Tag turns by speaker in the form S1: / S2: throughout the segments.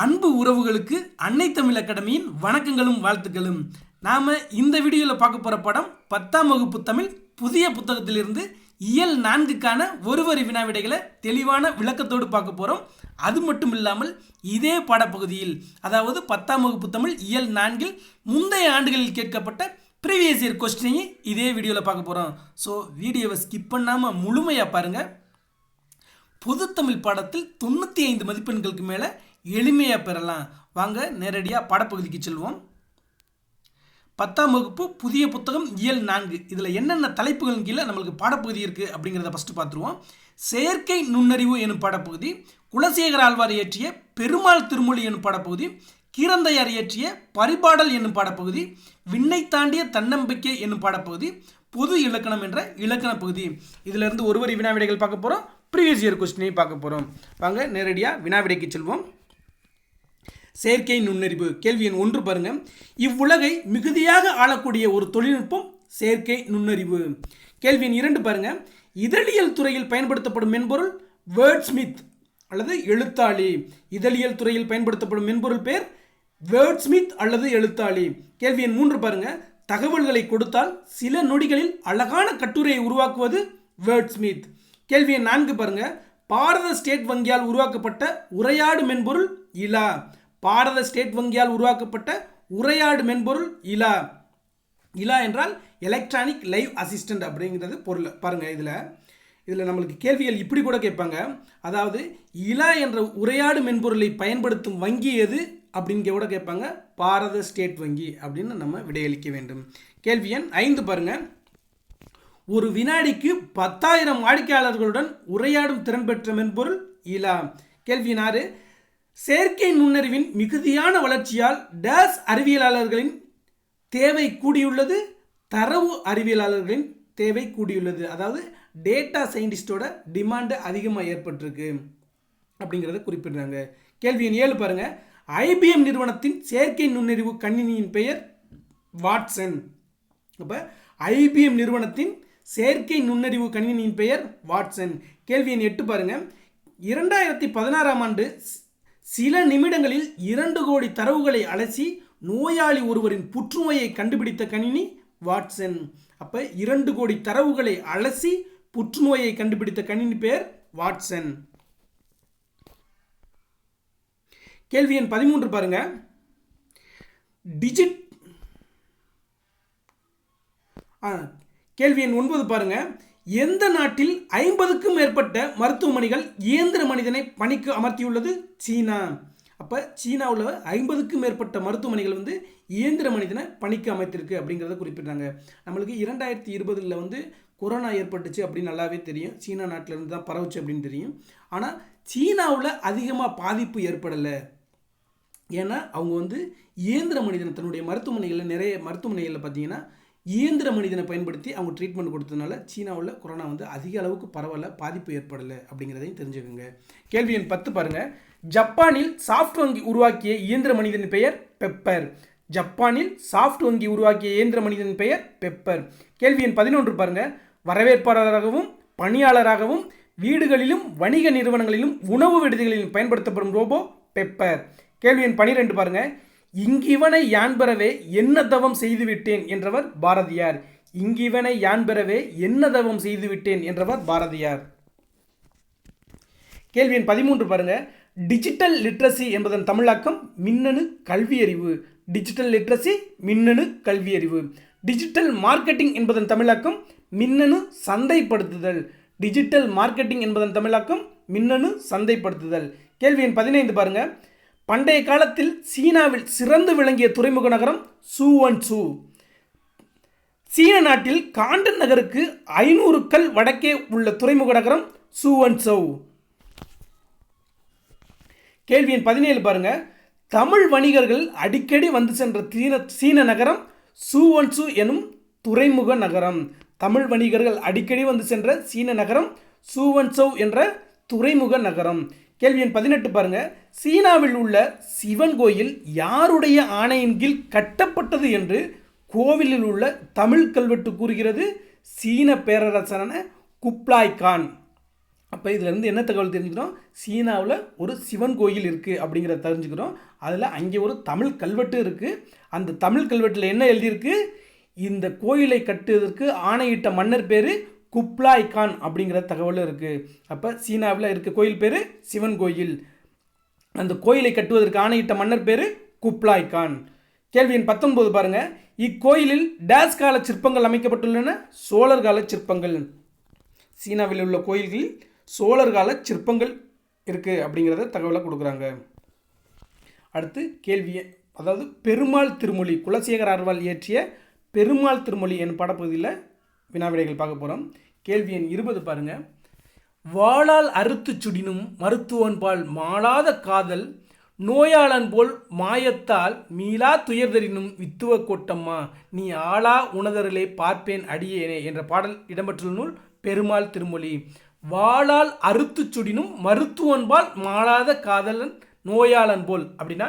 S1: அன்பு உறவுகளுக்கு அன்னை தமிழ் அகாடமியின் வணக்கங்களும் வாழ்த்துக்களும். நாம் இந்த வீடியோவில் பார்க்க போகிற படம் 10ஆம் வகுப்பு தமிழ் புதிய புத்தகத்திலிருந்து இயல் 4க்கான ஒரு வரி வினாவிடைகளை தெளிவான விளக்கத்தோடு பார்க்க போகிறோம். அது மட்டும் இல்லாமல் இதே பாடப்பகுதியில், அதாவது 10ஆம் வகுப்பு தமிழ் இயல் 4 முந்தைய ஆண்டுகளில் கேட்கப்பட்ட ப்ரீவியஸ் இயர் கொஸ்டினையும் இதே வீடியோவில் பார்க்க போகிறோம். ஸோ வீடியோவை ஸ்கிப் பண்ணாமல் முழுமையாக பாருங்கள். பொதுத்தமிழ் பாடத்தில் 95 மதிப்பெண்களுக்கு மேலே எளிமையாக பெறலாம். வாங்க நேரடியாக பாடப்பகுதிக்கு செல்வோம். 10ஆம் வகுப்பு புதிய புத்தகம் இயல் 4 இதில் என்னென்ன தலைப்புகள் கீழே நம்மளுக்கு பாடப்பகுதி இருக்குது அப்படிங்கிறத ஃபஸ்ட்டு பார்த்துருவோம். செயற்கை நுண்ணறிவு எனும் பாடப்பகுதி, குலசேகர ஆழ்வார் இயற்றிய பெருமாள் திருமொழி எனும் பாடப்பகுதி, கீரந்தையார் இயற்றிய பரிபாடல் என்னும் பாடப்பகுதி, விண்ணை தாண்டிய தன்னம்பிக்கை என்னும் பாடப்பகுதி, பொது இலக்கணம் என்ற இலக்கண பகுதி. இதிலிருந்து ஒரு வரி வினாவிடைகள் பார்க்க போகிறோம். ப்ரீவியஸ் இயர் கொஸ்டினையும் பார்க்க போகிறோம். வாங்க நேரடியாக வினாவிடைக்கு செல்வோம். செயற்கை நுண்ணறிவு கேள்வி எண் 1 பாருங்க. இவ்வுலகை மிகுதியாக ஆளக்கூடிய ஒரு தொழில்நுட்பம் செயற்கை நுண்ணறிவு. கேள்வி எண் 2 பாருங்க. இதழியல் துறையில் பயன்படுத்தப்படும் மென்பொருள் வேர்ட்ஸ்மித் அல்லது எழுத்தாளி. இதழியல் துறையில் பயன்படுத்தப்படும் மென்பொருள் பேர் வேர்ட்ஸ்மித் அல்லது எழுத்தாளி. கேள்வி எண் 3 பாருங்க. தகவல்களை கொடுத்தால் சில நொடிகளில் அழகான கட்டுரையை உருவாக்குவது வேர்ட்ஸ்மித். கேள்வி எண் 4 பாருங்க. பாரத ஸ்டேட் வங்கியால் உருவாக்கப்பட்ட உரையாடு மென்பொருள் இலா. பாரத ஸ்டேட் வங்கியால் உருவாக்கப்பட்ட உரையாடு மென்பொருள் இலா. இலா என்றால் எலக்ட்ரானிக் லைவ் அசிஸ்டன்ட் அப்படிங்கிறது பொருள். பாருங்கள், இதில் நம்மளுக்கு கேள்விகள் இப்படி கூட கேட்பாங்க. அதாவது இலா என்ற உரையாடு மென்பொருளை பயன்படுத்தும் வங்கி எது அப்படின்னு கூட கேட்பாங்க. பாரத ஸ்டேட் வங்கி அப்படின்னு நம்ம விடையளிக்க வேண்டும். கேள்வி எண் 5 பாருங்க. ஒரு வினாடிக்கு 10,000 வாடிக்கையாளர்களுடன் உரையாடும் திறன் பெற்ற மென்பொருள் இலா. கேள்வி 6. செயற்கை நுண்ணறிவின் மிகுதியான வளர்ச்சியால் டேஸ் அறிவியலாளர்களின் தேவை கூடியுள்ளது. தரவு அறிவியலாளர்களின் தேவை கூடியுள்ளது. அதாவது டேட்டா சயின்டிஸ்டோட டிமாண்டு அதிகமாக ஏற்பட்டிருக்கு அப்படிங்கிறத குறிப்பிடுறாங்க. கேள்வி எண் 7 பாருங்க. IBM நிறுவனத்தின் செயற்கை நுண்ணறிவு கணினியின் பெயர் வாட்சன். அப்போ IBM நிறுவனத்தின் செயற்கை நுண்ணறிவு கணினியின் பெயர் வாட்சன். கேள்வி எண் 8 பாருங்க. 2016ஆம் ஆண்டு சில நிமிடங்களில் 2 கோடி தரவுகளை அலசி நோயாளி ஒருவரின் புற்றுநோயை கண்டுபிடித்த கணினி வாட்சன். அப்போ 2 கோடி தரவுகளை அலசி புற்றுநோயை கண்டுபிடித்த கணினி பெயர் வாட்சன். கேள்வி எண் 13 பாருங்க. கேள்வி எண் 9 பாருங்க. எந்த நாட்டில் 50க்கும் மேற்பட்ட மருத்துவமனைகள் இயந்திர மனிதனை பணிக்கு அமர்த்தியுள்ளது? சீனா. அப்போ சீனாவில் 50க்கும் மேற்பட்ட மருத்துவமனைகள் இயந்திர மனிதனை பணிக்கு அமைத்திருக்கு அப்படிங்கிறத குறிப்பிட்றாங்க. நம்மளுக்கு 2020 கொரோனா ஏற்பட்டுச்சு அப்படின்னு நல்லாவே தெரியும். சீனா நாட்டிலேருந்து தான் பரவுச்சு அப்படின்னு தெரியும். ஆனால் சீனாவில் அதிகமாக பாதிப்பு ஏற்படலை. ஏன்னா அவங்க இயந்திர மனிதனை தன்னுடைய மருத்துவமனைகளில், நிறைய மருத்துவமனைகளில் பார்த்தீங்கன்னா இயந்திர மனிதனை பயன்படுத்தி அவங்க ட்ரீட்மெண்ட் கொடுத்ததுனால சீனாவில் கொரோனா அதிக அளவுக்கு பரவலை, பாதிப்பு ஏற்படலை அப்படிங்கிறதையும் தெரிஞ்சுக்கோங்க. கேள்வி எண் 10 பாருங்க. ஜப்பானில் சாஃப்ட் வங்கி உருவாக்கிய இயந்திர மனிதனின் பெயர் பெப்பர். ஜப்பானில் சாஃப்ட் வங்கி உருவாக்கிய இயந்திர மனிதனின் பெயர் பெப்பர். கேள்வி எண் 11 பாருங்க. வரவேற்பாளராகவும் பணியாளராகவும் வீடுகளிலும் வணிக நிறுவனங்களிலும் உணவு விடுதிகளிலும் பயன்படுத்தப்படும் ரோபோ பெப்பர். கேள்வி எண் 12 பாருங்க. இங்கிவனை யான் பெறவே என்ன தவம் செய்துவிட்டேன் என்றவர் பாரதியார். இங்கிவனை யான் பெறவே என்ன தவம் செய்துவிட்டேன் என்றவர் பாரதியார். கேள்வி எண் 13 பாருங்க. டிஜிட்டல் லிட்ரஸி என்பதன் தமிழாக்கம் மின்னணு கல்வியறிவு. டிஜிட்டல் லிட்ரஸி மின்னணு கல்வியறிவு. டிஜிட்டல் மார்க்கெட்டிங் என்பதன் தமிழாக்கம் மின்னணு சந்தைப்படுத்துதல். டிஜிட்டல் மார்க்கெட்டிங் என்பதன் தமிழாக்கம் மின்னணு சந்தைப்படுத்துதல். கேள்வி எண் 15 பாருங்க. பண்டைய காலத்தில் சீனாவில் சிறந்து விளங்கிய துறைமுக நகரம் சூவன்சூ. சீன நாட்டில் காண்டன் நகருக்கு 500 கல் வடக்கே உள்ள துறைமுக நகரம் சூவன்சௌ. கேள்வி எண் 17 பாருங்க. தமிழ் வணிகர்கள் அடிக்கடி வந்து சென்ற சீன நகரம் சூவன்சூ எனும் துறைமுக நகரம். தமிழ் வணிகர்கள் அடிக்கடி வந்து சென்ற சீன நகரம் சூவன்சௌ என்ற துறைமுக நகரம். கேள்வி எண் 18 பாருங்க. சீனாவில் உள்ள சிவன் கோயில் யாருடைய ஆணையின் கீழ் கட்டப்பட்டது என்று கோவிலில் உள்ள தமிழ் கல்வெட்டு கூறுகிறது? சீன பேரரசரான குப்லாய் கான். அப்போ இதிலேருந்து என்ன தகவல் தெரிஞ்சுக்கிறோம், சீனாவில் ஒரு சிவன் கோயில் இருக்குது அப்படிங்கிறத தெரிஞ்சுக்கிறோம். அதில் அங்கே ஒரு தமிழ் கல்வெட்டு இருக்குது. அந்த தமிழ் கல்வெட்டில் என்ன எழுதியிருக்கு, இந்த கோயிலை கட்டுவதற்கு ஆணையிட்ட மன்னர் பேர் குப்லாய் கான் அப்படிங்கிற தகவலும் இருக்குது. அப்போ சீனாவில் இருக்க கோயில் பேர் சிவன் கோயில், அந்த கோயிலை கட்டுவதற்கு ஆணையிட்ட மன்னர் பேர் குப்லாய் கான். கேள்வி எண் 19 பாருங்கள். இக்கோயிலில் டேஸ் கால சிற்பங்கள் அமைக்கப்பட்டுள்ளன, சோழர் கால சிற்பங்கள். சீனாவில் உள்ள கோயில்களில் சோழர் கால சிற்பங்கள் இருக்குது அப்படிங்கிறத தகவலை கொடுக்குறாங்க. அடுத்து கேள்வி, அதாவது பெருமாள் திருமொழி, குலசேகர ஆழ்வார் இயற்றிய பெருமாள் திருமொழி என் பாடப்பகுதியில் வினாவிடைகள் பார்க்க போகிறோம். கேள்வி எண் 20 பாருங்கள். வாளால் அறுத்து சுடினும் மருத்துவன்பால் மாளாத காதல் நோயாளன் போல் மாயத்தால் மீளா துயர்தரினும் வித்துவ கோட்டம்மா நீ ஆளா உணதரிலே பார்ப்பேன் அடியேனே என்ற பாடல் இடம்பெற்றுள்ள நூல் பெருமாள் திருமொழி. வாளால் அறுத்து சுடினும் மருத்துவன்பால் மாளாத காதலன் நோயாளன் போல் அப்படின்னா,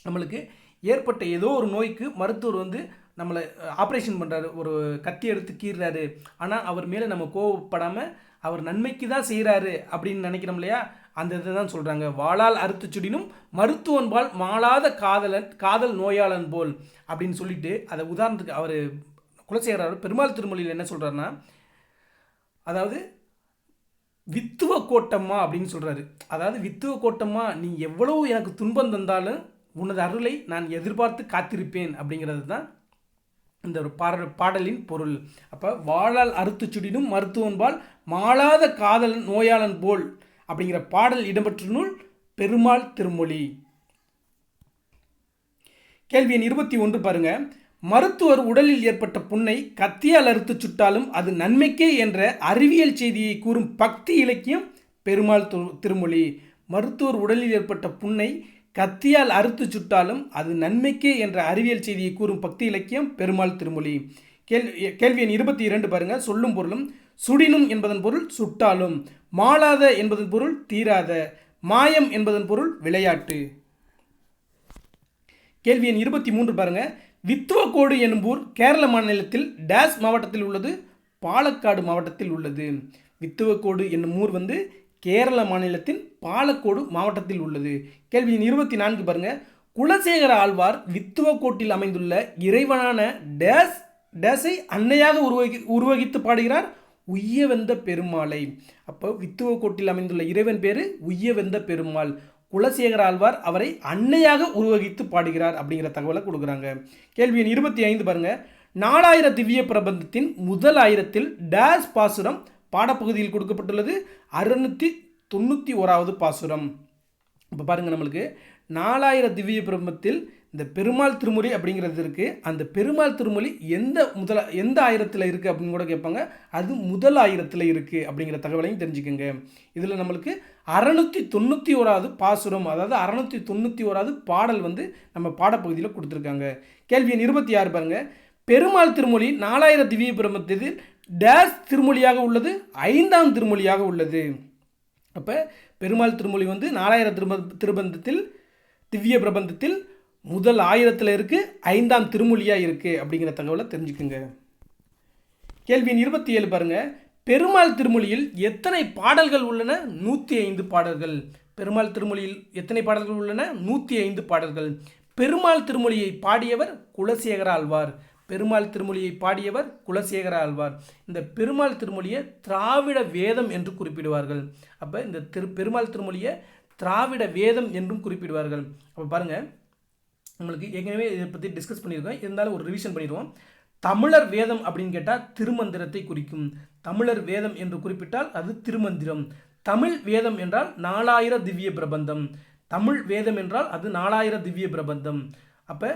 S1: நம்மளுக்கு ஏற்பட்ட ஏதோ ஒரு நோய்க்கு மருத்துவர் நம்மளை ஆப்ரேஷன் பண்ணுறாரு, ஒரு கத்தி எடுத்து கீறுறாரு, ஆனால் அவர் மேலே நம்ம கோவப்படாமல் அவர் நன்மைக்கு தான் செய்கிறாரு அப்படின்னு நினைக்கிறோம் இல்லையா, அந்த இதை தான் சொல்கிறாங்க. வாளால் அறுத்து சுடினும் மருத்துவன்பால் மாளாத காதல் நோயாளன் போல் அப்படின்னு சொல்லிட்டு, அதை உதாரணத்துக்கு அவர் குலசேகர பெருமாள் திருமொழியில் என்ன சொல்கிறாருன்னா, அதாவது வித்துவ கோட்டம்மா அப்படின்னு சொல்கிறாரு. அதாவது வித்துவ கோட்டம்மா, நீ எவ்வளவு எனக்கு துன்பம் தந்தாலும் உனது அருளை நான் எதிர்பார்த்து காத்திருப்பேன் அப்படிங்கிறது தான் இந்த ஒரு பாடலின் பொருள். அப்போ வாளால் அறுத்து சுடினும் மருத்துவன்பால் மாளாத காதல் நோயாளன் போல் அப்படிங்கிற பாடல் இடம்பெற்ற நூல் பெருமாள் திருமொழி. கேள்வி எண் 21 பாருங்க. மருத்துவர் உடலில் ஏற்பட்ட புண்ணை கத்தியால் அறுத்து சுட்டாலும் அது நன்மைக்கே என்ற அறிவியல் செய்தியை கூறும் பக்தி இலக்கியம் பெருமாள் திருமொழி. மருத்துவர் உடலில் ஏற்பட்ட புண்ணை கத்தியால் அறுத்து சுட்டாலும் அது நன்மைக்கே என்ற அறிவியல் செய்தியை கூறும் பக்தி இலக்கியம் பெருமாள் திருமொழி. கேள்வி எண் 22 பாருங்க. சொல்லும் பொருளும். சுடினும் என்பதன் பொருள் சுட்டாலும், மாளாத என்பதன் பொருள் தீராத, மாயம் என்பதன் பொருள் விளையாட்டு. கேள்வி எண் 23 பாருங்க. வித்துவக்கோடு எனும் ஊர் கேரள மாநிலத்தில் டேஸ் மாவட்டத்தில் உள்ளது, பாலக்காடு மாவட்டத்தில் உள்ளது. வித்துவக்கோடு என்னும் ஊர் கேரள மாநிலத்தின் பாலக்கோடு மாவட்டத்தில் உள்ளது. கேள்வி எண் 24 பாருங்க. குலசேகர ஆழ்வார் வித்துவக்கோட்டில் அமைந்துள்ள இறைவனான டேஸை அன்னையாக உருவகித்து பாடுகிறார், உய்யவெந்த பெருமாளை. அப்போ வித்துவக்கோட்டில் அமைந்துள்ள இறைவன் பேரு உய்யவெந்த பெருமாள். குலசேகர ஆழ்வார் அவரை அன்னையாக உருவகித்து பாடுகிறார் அப்படிங்கிற தகவலை கொடுக்குறாங்க. கேள்வி எண் 25 பாருங்க. 4000 திவ்ய பிரபந்தத்தின் முதல் 1000ல் டேஸ் பாசுரம் பாடப்பகுதியில் கொடுக்கப்பட்டுள்ளது, 691வது பாசுரம். இப்போ பாருங்க, நம்மளுக்கு 4000 திவ்ய பிரபந்தத்தில் இந்த பெருமாள் திருமொழி அப்படிங்கிறது இருக்குது. அந்த பெருமாள் திருமொழி எந்த 1000ல் இருக்குது அப்படின்னு கூட கேட்பாங்க. அது முதல் 1000ல் இருக்குது அப்படிங்கிற தகவலையும் தெரிஞ்சுக்கோங்க. இதில் நம்மளுக்கு 691வது பாசுரம், அதாவது 691வது பாடல் நம்ம பாடப்பகுதியில் கொடுத்துருக்காங்க. கேள்வி எண் 26 பாருங்க. பெருமாள் திருமொழி 4000 திவ்ய பிரபந்தத்தில் டேஸ் திருமொழியாக உள்ளது, 5ஆம் திருமொழியாக உள்ளது. அப்போ பெருமாள் திருமொழி 4000 திருபந்தத்தில் திவ்ய பிரபந்தத்தில் முதல் 1000ல் இருக்குது, 5ஆம் திருமொழியாக இருக்குது அப்படிங்கிற தகவலை தெரிஞ்சுக்குங்க. கேள்வி எண் 27 பாருங்க. பெருமாள் திருமொழியில் எத்தனை பாடல்கள் உள்ளன? 105 பாடல்கள். பெருமாள் திருமொழியில் எத்தனை பாடல்கள் உள்ளன? 105 பாடல்கள். பெருமாள் திருமொழியை பாடியவர் குலசேகர ஆழ்வார். பெருமாள் திருமொழியை பாடியவர் குலசேகர ஆழ்வார். இந்த பெருமாள் திருமொழியை திராவிட வேதம் என்று குறிப்பிடுவார்கள். அப்போ இந்த பெருமாள் திருமொழியை திராவிட வேதம் என்றும் குறிப்பிடுவார்கள். அப்போ பாருங்கள், நம்மளுக்கு ஏற்கனவே இதை பற்றி டிஸ்கஸ் பண்ணியிருக்கோம், இருந்தாலும் ஒரு ரிவிஷன் பண்ணிடுவோம். தமிழர் வேதம் அப்படின்னு கேட்டால் திருமந்திரத்தை குறிக்கும். தமிழர் வேதம் என்று குறிப்பிட்டால் அது திருமந்திரம். தமிழ் வேதம் என்றால் 4000 திவ்ய பிரபந்தம். தமிழ் வேதம் என்றால் அது 4000 திவ்ய பிரபந்தம். அப்போ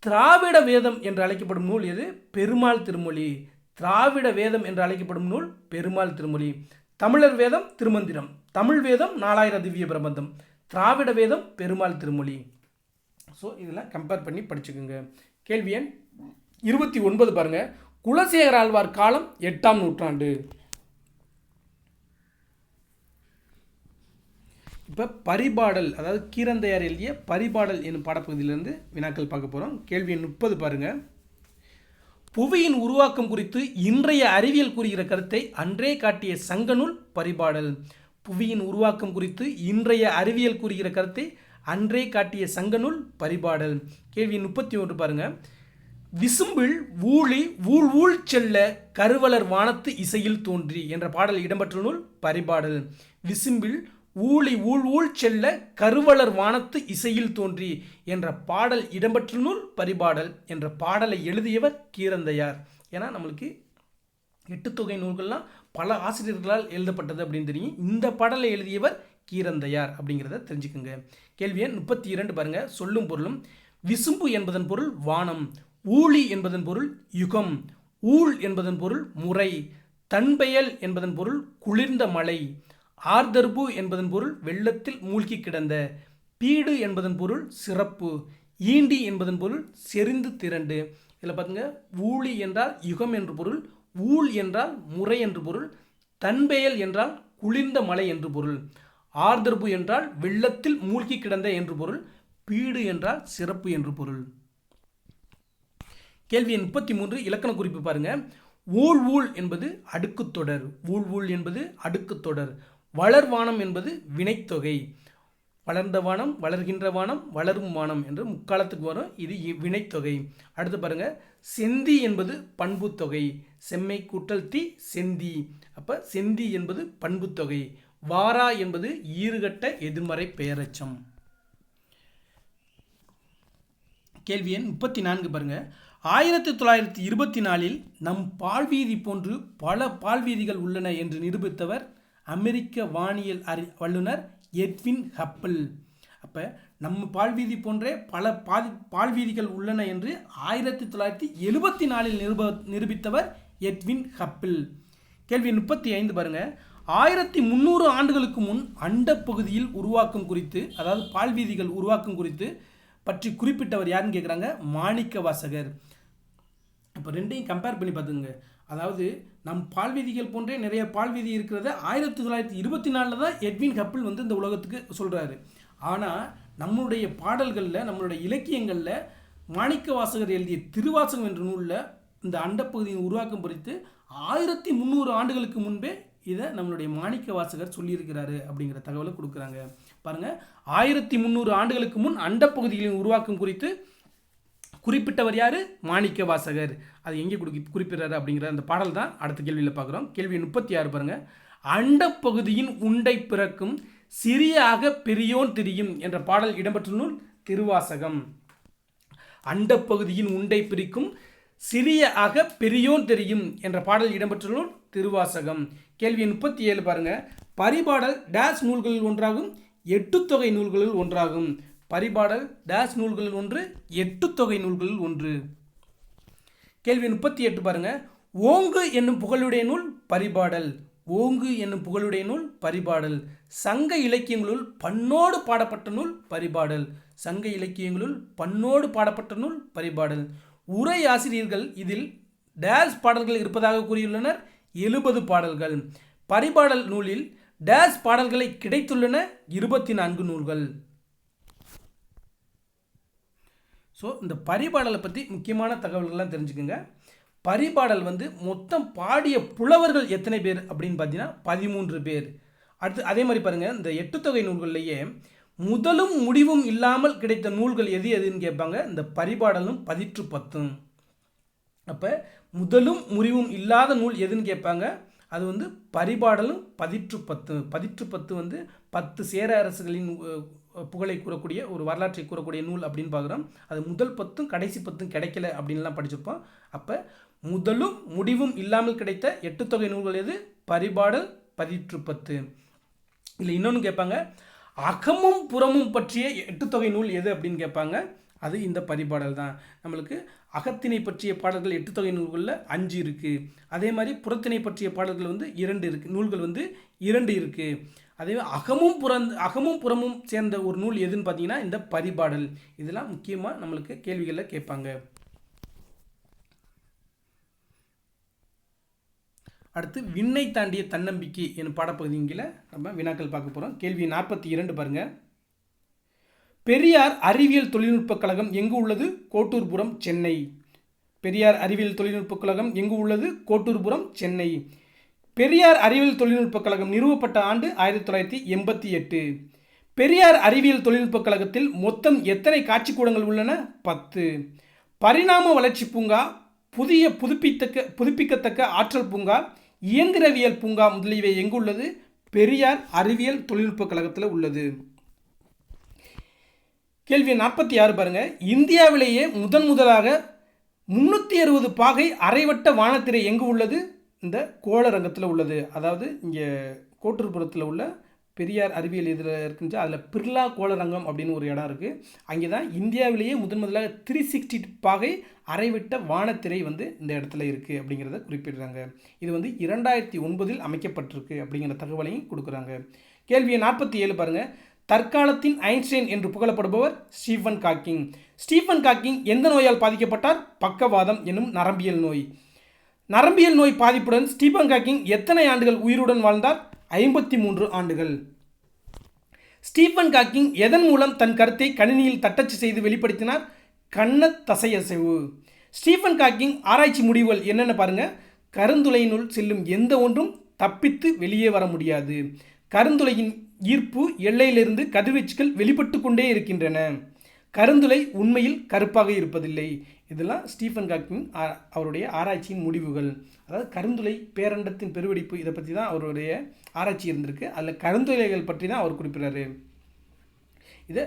S1: திராவிட வேதம் என்று அழைக்கப்படும் நூல் எது? பெருமாள் திருமொழி. திராவிட வேதம் என்று அழைக்கப்படும் நூல் பெருமாள் திருமொழி. தமிழர் வேதம் திருமந்திரம், தமிழ் வேதம் 4000 திவ்ய பிரபந்தம், திராவிட வேதம் பெருமாள் திருமொழி. ஸோ இதெல்லாம் கம்பேர் பண்ணி படிச்சுக்கோங்க. கேள்வி எண் 29 பாருங்க. குலசேகர ஆழ்வார் காலம் 8ஆம் நூற்றாண்டு. இப்போ பரிபாடல், அதாவது கீரந்தையார் எழுதிய பரிபாடல் என்னும் பாடப்பகுதியிலிருந்து வினாக்கள் பார்க்க போகிறோம். கேள்வி எண் 30 பாருங்கள். புவியின் உருவாக்கம் குறித்து இன்றைய அறிவியல் கூறுகிற கருத்தை அன்றே காட்டிய சங்கநூல் பரிபாடல். புவியின் உருவாக்கம் குறித்து இன்றைய அறிவியல் கூறுகிற கருத்தை அன்றே காட்டிய சங்கநூல் பரிபாடல். கேள்வி 31 பாருங்க. விசும்பில் ஊழி ஊழ் ஊழ் செல்ல கருவலர் வானத்து இசையில் தோன்றி என்ற பாடல் இடம்பெற்ற நூல் பரிபாடல். விசும்பில் ஊழி ஊழ் ஊழ் செல்ல கருவலர் வானத்து இசையில் தோன்றி என்ற பாடல் இடம்பெற்ற நூல் பரிபாடல் என்ற பாடலை எழுதியவர் கீரந்தையார். ஏன்னா நம்மளுக்கு 8 தொகை நூல்கள்லாம் பல ஆசிரியர்களால் எழுதப்பட்டது அப்படின்னு தெரியும். இந்த பாடலை எழுதியவர் கீரந்தையார் அப்படிங்கிறத தெரிஞ்சுக்குங்க. கேள்வி எண் 32 பாருங்க. சொல்லும் பொருளும். விசும்பு என்பதன் பொருள் வானம், ஊழி என்பதன் பொருள் யுகம், ஊழ் என்பதன் பொருள் முறை, தன்பெயல் என்பதன் பொருள் குளிர்ந்த மலை, ஆர்தர்பு என்பதன் பொருள் வெள்ளத்தில் மூழ்கி கிடந்த, பீடு என்பதன் பொருள் சிறப்பு, ஈண்டி என்பதன் பொருள் செறிந்து திரண்டு. இதில் பார்த்துங்க, ஊழி என்றால் யுகம் என்று பொருள், ஊழ் என்றால் முறை என்று பொருள், தன்பெயல் என்றால் குளிர்ந்த மலை என்று பொருள், ஆர்தர்பு என்றால் வெள்ளத்தில் மூழ்கி கிடந்த என்று பொருள், பீடு என்றால் சிறப்பு என்று பொருள். கேள்வி 33 இலக்கண குறிப்பு பாருங்க. ஊழ் ஊழ் என்பது அடுக்குத்தொடர், ஊழ் ஊழ் என்பது அடுக்குத்தொடர். வளர்வானம் என்பது வினைத்தொகை. வளர்ந்த வானம், வளர்கின்ற வானம், வளரும் வானம் என்று முக்காலத்துக்கு வரும். இது வினைத்தொகை. அடுத்து பாருங்க. செந்தி என்பது பண்புத்தொகை. செம்மை கூட்டல் தி செந்தி. அப்போ செந்தி என்பது பண்புத்தொகை. வாரா என்பது ஈறுகட்ட எதிர்மறை பெயரெச்சம். கேள்வி எண் 34 பாருங்க. 1924 நம் பால்வீதி போன்று பல பால்வீதிகள் உள்ளன என்று நிரூபித்தவர் அமெரிக்க வானியல் வல்லுநர் எட்வின் ஹப்பிள். அப்போ நம்ம பால்வீதி போன்றே பல பால்வீதிகள் உள்ளன என்று 1974 நிரூபித்தவர் எட்வின் ஹப்பிள். கேள்வி 35 பாருங்க. 1300 ஆண்டுகளுக்கு முன் அண்டப்பகுதியில் உருவாக்கம் குறித்து, அதாவது பால்வீதிகள் உருவாக்கம் குறித்து பற்றி குறிப்பிட்டவர் யாருன்னு கேட்குறாங்க. மாணிக்க வாசகர். இப்போ ரெண்டையும் கம்பேர் பண்ணி பார்த்துங்க. அதாவது நம் பால்வீதிகள் போன்றே நிறைய பால்வீதி இருக்கிறத 1924 தான் எட்வின் ஹப்பிள் வந்து இந்த உலகத்துக்கு சொல்கிறாரு. ஆனால் நம்மளுடைய பாடல்களில், நம்மளுடைய இலக்கியங்களில் மாணிக்க வாசகர் எழுதிய திருவாசகம் என்ற நூலில் இந்த அண்டப்பகுதியின் உருவாக்கம் குறித்து 1300 ஆண்டுகளுக்கு முன்பே இதை நம்மளுடைய மாணிக்க வாசகர் சொல்லியிருக்கிறாரு அப்படிங்கிற தகவலை கொடுக்குறாங்க. பாருங்கள், 1300 ஆண்டுகளுக்கு முன் அண்டப்பகுதிகளின் உருவாக்கம் குறித்து குறிப்பிட்டவர் யார்? மாணிக்க வாசகர். அது எங்கே குறிப்பிடுறாரு அப்படிங்கிற அந்த பாடல் தான் அடுத்த கேள்வியில் பார்க்குறோம். கேள்வி 36 பாருங்கள். அண்டப்பகுதியின் உண்டை பிறக்கும் சிறியாக பெரியோன் தெரியும் என்ற பாடல் இடம்பெற்ற நூல் திருவாசகம். அண்டப்பகுதியின் உண்டை பிரிக்கும் சிறியாக பெரியோன் தெரியும் என்ற பாடல் இடம்பெற்ற நூல் திருவாசகம். கேள்வி 37 பாருங்க. பரிபாடல் டேஸ் நூல்களில் ஒன்றாகும், 8 தொகை நூல்களில் ஒன்றாகும். பரிபாடல் டேஸ் நூல்களில் ஒன்று, 8 தொகை நூல்களில் ஒன்று. கேள்வி 38 பாருங்க. ஓங்கு என்னும் புகழுடைய நூல் பரிபாடல். ஓங்கு என்னும் புகழுடைய நூல் பரிபாடல். சங்க இலக்கியங்களுள் பண்ணோடு பாடப்பட்ட நூல் பரிபாடல். சங்க இலக்கியங்களுள் பண்ணோடு பாடப்பட்ட நூல் பரிபாடல். உரை ஆசிரியர்கள் இதில் டேஸ் பாடல்கள் இருப்பதாக கூறியுள்ளனர். 70 பாடல்கள். பரிபாடல் நூலில் டேஸ் பாடல்களை கிடைத்துள்ளன 24 நூல்கள். ஸோ இந்த பரிபாடலை பற்றி முக்கியமான தகவல்கள்லாம் தெரிஞ்சுக்கோங்க. பரிபாடல் வந்து மொத்தம் பாடிய புலவர்கள் எத்தனை பேர் அப்படின்னு பார்த்தீங்கன்னா 13 பேர். அடுத்து அதே மாதிரி பாருங்கள், இந்த 8 தொகை நூல்கள்லேயே முதலும் முடிவும் இல்லாமல் கிடைத்த நூல்கள் எதுன்னு கேட்பாங்க. இந்த பரிபாடலும் 10. அப்போ முதலும் முடிவும் இல்லாத நூல் எதுன்னு கேட்பாங்க. அது வந்து பரிபாடலும் 10 வந்து 10 சேர அரசுகளின் புகழை கூறக்கூடிய ஒரு வரலாற்றை கூறக்கூடிய நூல் அப்படின்னு பார்க்குறோம். அது முதல் 10 கடைசி 10 கிடைக்கல அப்படின்லாம் படிச்சிருப்போம். அப்போ முதலும் முடிவும் இல்லாமல் கிடைத்த 8 தொகை நூல்கள் எது? பரிபாடல் 10. இல்லை இன்னொன்று கேட்பாங்க, அகமும் புறமும் பற்றிய 8 தொகை நூல் எது அப்படின்னு கேட்பாங்க. அது இந்த பரிபாடல் தான். நம்மளுக்கு அகத்தினை பற்றிய பாடல்கள் 8 தொகை நூல்களில் 5 இருக்குது. அதே மாதிரி புறத்தினை பற்றிய பாடல்கள் வந்து 2 இருக்குது. நூல்கள் வந்து 2 இருக்குது. அதே அகமும் புறமும் சேர்ந்த ஒரு நூல் எதுன்னு பார்த்தீங்கன்னா இந்த பரிபாடல். இதெல்லாம் முக்கியமாக நம்மளுக்கு கேள்விகளில் கேட்பாங்க. அடுத்து விண்ணை தாண்டிய தன்னம்பிக்கை என்னும் பாடப்பகுதியில் நம்ம வினாக்கள் பார்க்க போகிறோம். கேள்வி 42 பாருங்கள். பெரியார் அறிவியல் தொழில்நுட்ப கழகம் எங்கு உள்ளது? கோட்டூர்புரம், சென்னை. பெரியார் அறிவியல் தொழில்நுட்பக் கழகம் எங்கு உள்ளது? கோட்டூர்புரம், சென்னை. பெரியார் அறிவியல் தொழில்நுட்பக் கழகம் நிறுவப்பட்ட ஆண்டு 1988. பெரியார் அறிவியல் தொழில்நுட்பக் கழகத்தில் மொத்தம் எத்தனை காட்சிக்கூடங்கள் உள்ளன? 10. பரிணாம வளர்ச்சி பூங்கா, புதிய புதுப்பிக்கத்தக்க ஆற்றல் பூங்கா, இயந்திரவியல் பூங்கா முதலியவை எங்கு உள்ளது? பெரியார் அறிவியல் தொழில்நுட்பக் கழகத்தில் உள்ளது. கேள்வி 46 பாருங்க. இந்தியாவிலேயே முதலாக 360 பாகை அரைவட்ட வானத்திரை எங்கு உள்ளது? இந்த கோளரங்கத்தில் உள்ளது. அதாவது இங்கே கோட்டூர்புரத்தில் உள்ள பெரியார் அறிவியல் இதில் இருக்குன்னு அதில் பிர்லா கோளரங்கம் அப்படின்னு ஒரு இடம் இருக்குது. அங்கே தான் இந்தியாவிலேயே முதலாக 360 பாகை அரைவட்ட வானத்திரை இந்த இடத்துல இருக்குது அப்படிங்கிறத குறிப்பிடுறாங்க. இது 2009 அமைக்கப்பட்டிருக்கு அப்படிங்கிற தகவலையும் கொடுக்குறாங்க. கேள்வி 47 பாருங்கள். தற்காலத்தின் ஐன்ஸ்டைன் என்று புகழப்படுபவர் ஸ்டீஃபன் காக்கிங். ஸ்டீஃபன் காக்கிங் எந்த நோயால் பாதிக்கப்பட்டார்? பக்கவாதம் எனும் நரம்பியல் நோய். நரம்பியல் நோய் பாதிப்புடன் ஸ்டீஃபன் காக்கிங் எத்தனை ஆண்டுகள் உயிருடன் வாழ்ந்தார்? 53 ஆண்டுகள். ஸ்டீஃபன் காக்கிங் எதன் மூலம் தன் கருத்தை கணினியில் தட்டச்சு செய்து வெளிப்படுத்தினார்? கண்ண தசையசைவு. ஸ்டீஃபன் காக்கிங் ஆராய்ச்சி முடிவுகள் என்னென்ன பாருங்க. கருந்துளையினுள் செல்லும் எந்த ஒன்றும் தப்பித்து வெளியே வர முடியாது. கருந்துளையின் ஈர்ப்பு எல்லையிலிருந்து கதிர்வீச்சுகள் வெளிப்பட்டு கொண்டே இருக்கின்றன. கருந்துளை உண்மையில் கருப்பாக இருப்பதில்லை. இதெல்லாம் ஸ்டீஃபன் காக்கிங் அவருடைய ஆராய்ச்சியின் முடிவுகள். அதாவது கருந்துளை, பேரண்டத்தின் பெருவெடிப்பு, இதை பற்றி தான் அவருடைய ஆராய்ச்சி இருந்திருக்கு. அதில் கருந்துளைகள் பற்றி தான் அவர் குறிப்பிட்றாரு. இதை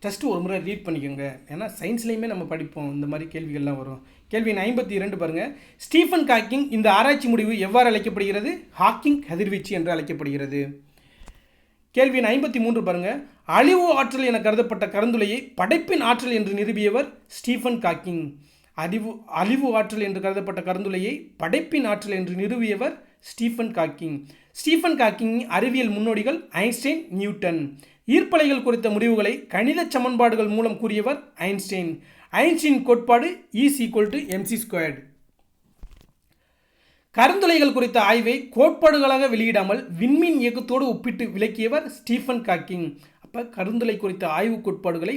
S1: ஜஸ்ட்டு ஒரு முறை ரீட் பண்ணிக்கோங்க. ஏன்னா சயின்ஸ்லேயுமே நம்ம படிப்போம், இந்த மாதிரி கேள்விகள்லாம் வரும். கேள்வி 52 பாருங்கள். ஸ்டீஃபன் காக்கிங் இந்த ஆராய்ச்சி முடிவு எவ்வாறு அழைக்கப்படுகிறது? ஹாக்கிங் கதிர்வீச்சு என்று அழைக்கப்படுகிறது. கேள்வி 53 பாருங்கள். அழிவு ஆற்றல் என கருதப்பட்ட கருந்துளையை படைப்பின் ஆற்றல் என்று நிரூபியவர் ஸ்டீஃபன் காக்கிங். அழிவு ஆற்றல் என்று கருதப்பட்ட கருந்துளையை படைப்பின் ஆற்றல் என்று நிறுவியவர் ஸ்டீஃபன் காக்கிங். ஸ்டீஃபன் காக்கிங் அறிவியல் முன்னோடிகள் ஐன்ஸ்டைன், நியூட்டன். ஈர்ப்பலைகள் குறித்த முடிவுகளை கணித சமன்பாடுகள் மூலம் கூறியவர் ஐன்ஸ்டைன். ஐன்ஸ்டைன் கோட்பாடு E=mc². கருந்துளைகள் குறித்த ஆய்வை கோட்பாடுகளாக வெளியிடாமல் விண்மீன் இயக்கத்தோடு ஒப்பிட்டு விளக்கியவர் ஸ்டீஃபன் காக்கிங். அப்போ கருந்துளை குறித்த ஆய்வு கோட்பாடுகளை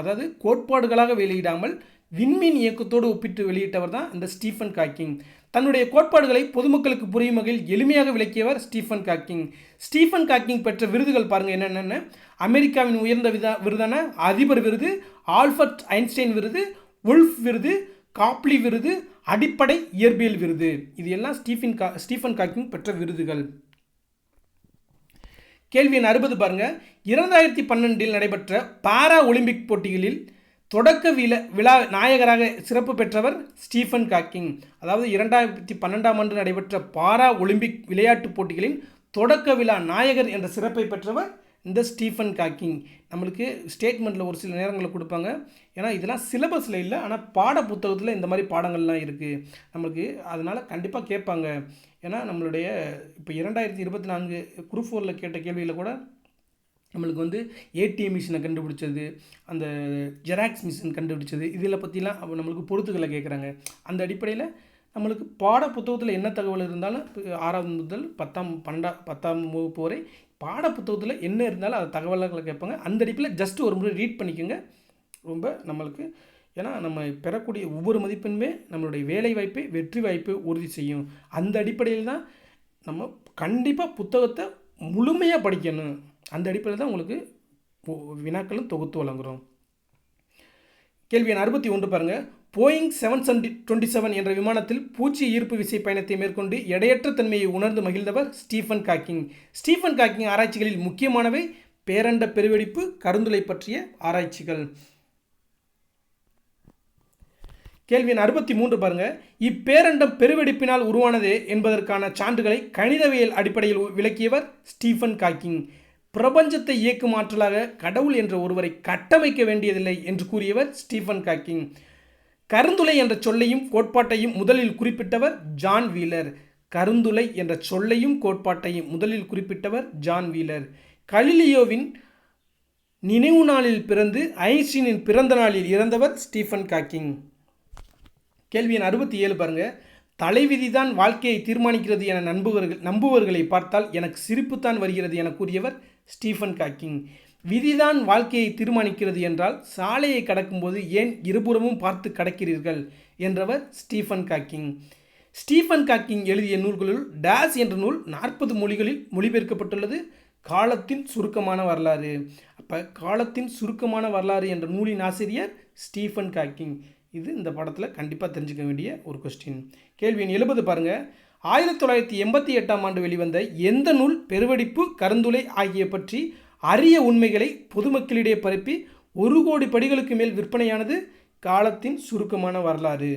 S1: அதாவது கோட்பாடுகளாக வெளியிடாமல் விண்மீன் இயக்கத்தோடு ஒப்பிட்டு வெளியிட்டவர் தான் இந்த ஸ்டீஃபன் காக்கிங். தன்னுடைய கோட்பாடுகளை பொதுமக்களுக்கு புரியும் வகையில் எளிமையாக விளக்கியவர் ஸ்டீஃபன் காக்கிங். ஸ்டீஃபன் காக்கிங் பெற்ற விருதுகள் பாருங்கள் என்னென்ன. அமெரிக்காவின் உயர்ந்த விருதான அதிபர் விருது, ஆல்பர்ட் ஐன்ஸ்டைன் விருது, உல்ஃப் விருது, காப்லி விருது, அடிப்படை இயற்பியல் விருது. இது எல்லாம் ஸ்டீஃபன் காக்கிங் பெற்ற விருதுகள். கேள்வி 60 பாருங்க. 2012 நடைபெற்ற பாரா ஒலிம்பிக் போட்டிகளில் தொடக்க விழா நாயகராக சிறப்பு பெற்றவர் ஸ்டீஃபன் காக்கிங். அதாவது 2012 நடைபெற்ற பாரா ஒலிம்பிக் விளையாட்டுப் போட்டிகளின் தொடக்க விழா நாயகர் என்ற சிறப்பை பெற்றவர் இந்த ஸ்டீஃபன் காக்கிங். நம்மளுக்கு ஸ்டேட்மெண்ட்டில் ஒரு சில நேரங்களில் கொடுப்பாங்க. ஏன்னா இதெல்லாம் சிலபஸில் இல்லை, ஆனால் பாட புத்தகத்தில் இந்த மாதிரி பாடங்கள்லாம் இருக்குது நம்மளுக்கு. அதனால் கண்டிப்பாக கேட்பாங்க. ஏன்னா நம்மளுடைய இப்போ 2024 குரூப் 4 கேட்ட கேள்வியில் கூட நம்மளுக்கு ஏடிஎம் மிஷினை கண்டுபிடிச்சது, அந்த ஜெராக்ஸ் மிஷின் கண்டுபிடிச்சது, இதில் பற்றிலாம் நம்மளுக்கு பொறுத்துக்களை கேட்குறாங்க. அந்த அடிப்படையில் நம்மளுக்கு பாட புத்தகத்தில் என்ன தகவல் இருந்தாலும் 6வது முதல் 10ஆம் வகுப்பு வரை பாட புத்தகத்தில் என்ன இருந்தாலும் அது தகவல்களை கேட்பாங்க. அந்த அடிப்படையில் ஜஸ்ட் ஒரு முறை ரீட் பண்ணிக்கோங்க. ரொம்ப நம்மளுக்கு ஏன்னா நம்ம பெறக்கூடிய ஒவ்வொரு மதிப்பெண்ணுமே நம்மளுடைய வேலை வாய்ப்பை, வெற்றி வாய்ப்பை உறுதி செய்யும். அந்த அடிப்படையில் தான் நம்ம கண்டிப்பாக புத்தகத்தை முழுமையாக படிக்கணும். அந்த அடிப்படையில் தான் உங்களுக்கு வினாக்களும் தொகுத்து வழங்குகிறோம். கேள்வி 61 பாருங்கள். போயிங் 727 என்ற விமானத்தில் பூச்சி ஈர்ப்பு விசை பயணத்தை மேற்கொண்டு எடையற்ற தன்மையை உணர்ந்து மகிழ்ந்தவர் ஸ்டீஃபன் காக்கிங். ஸ்டீஃபன் காக்கிங் ஆராய்ச்சிகளில் முக்கியமானவை பேரண்ட பெருவெடிப்பு, கருந்துளை பற்றிய ஆராய்ச்சிகள். கேள்வி 63 பாருங்க. இப்பேரண்டம் பெருவெடிப்பினால் உருவானது என்பதற்கான சான்றுகளை கணிதவியல் அடிப்படையில் விளக்கியவர் ஸ்டீஃபன் காக்கிங். பிரபஞ்சத்தை இயக்கும் ஆற்றலாக கடவுள் என்ற ஒருவரை கட்டமைக்க வேண்டியதில்லை என்று கூறியவர் ஸ்டீஃபன் காக்கிங். கருந்துளை என்ற சொல்லையும் கோட்பாட்டையும் முதலில் குறிப்பிட்டவர் ஜான் வீலர். கருந்துளை என்ற சொல்லையும் கோட்பாட்டையும் முதலில் குறிப்பிட்டவர் ஜான் வீலர். கலிலியோவின் நினைவு நாளில் பிறந்து ஐன்ஸ்டீனின் பிறந்த நாளில் இறந்தவர் ஸ்டீஃபன் காக்கிங். கேள்வி 67 பாருங்க. தலைவிதிதான் வாழ்க்கையை தீர்மானிக்கிறது என நம்புவர்களை பார்த்தால் எனக்கு சிரிப்புத்தான் வருகிறது என கூறியவர் ஸ்டீஃபன் காக்கிங். விதிதான் வாழ்க்கையை தீர்மானிக்கிறது என்றால் சாலையை கடக்கும்போது ஏன் இருபுறமும் பார்த்து கடக்கிறீர்கள் என்றவர் ஸ்டீஃபன் ஹாக்கிங். ஸ்டீஃபன் ஹாக்கிங் எழுதிய நூல்களுள் டேஸ் என்ற நூல் 40 மொழிகளில் மொழிபெயர்க்கப்பட்டுள்ளது. காலத்தின் சுருக்கமான வரலாறு. அப்போ காலத்தின் சுருக்கமான வரலாறு என்ற நூலின் ஆசிரியர் ஸ்டீஃபன் ஹாக்கிங். இது இந்த படத்தில் கண்டிப்பாக தெரிஞ்சுக்க வேண்டிய ஒரு கொஸ்டின். கேள்வி எண் 70 பாருங்கள். 1988ஆம் ஆண்டு வெளிவந்த எந்த நூல் பெருவெடிப்பு, கருந்துளை ஆகிய பற்றி அரிய உண்மைகளை பொதுமக்களிடையே பரப்பி 1 கோடி படிகளுக்கு மேல் விற்பனையானது? காலத்தின் சுருக்கமான வரலாறு.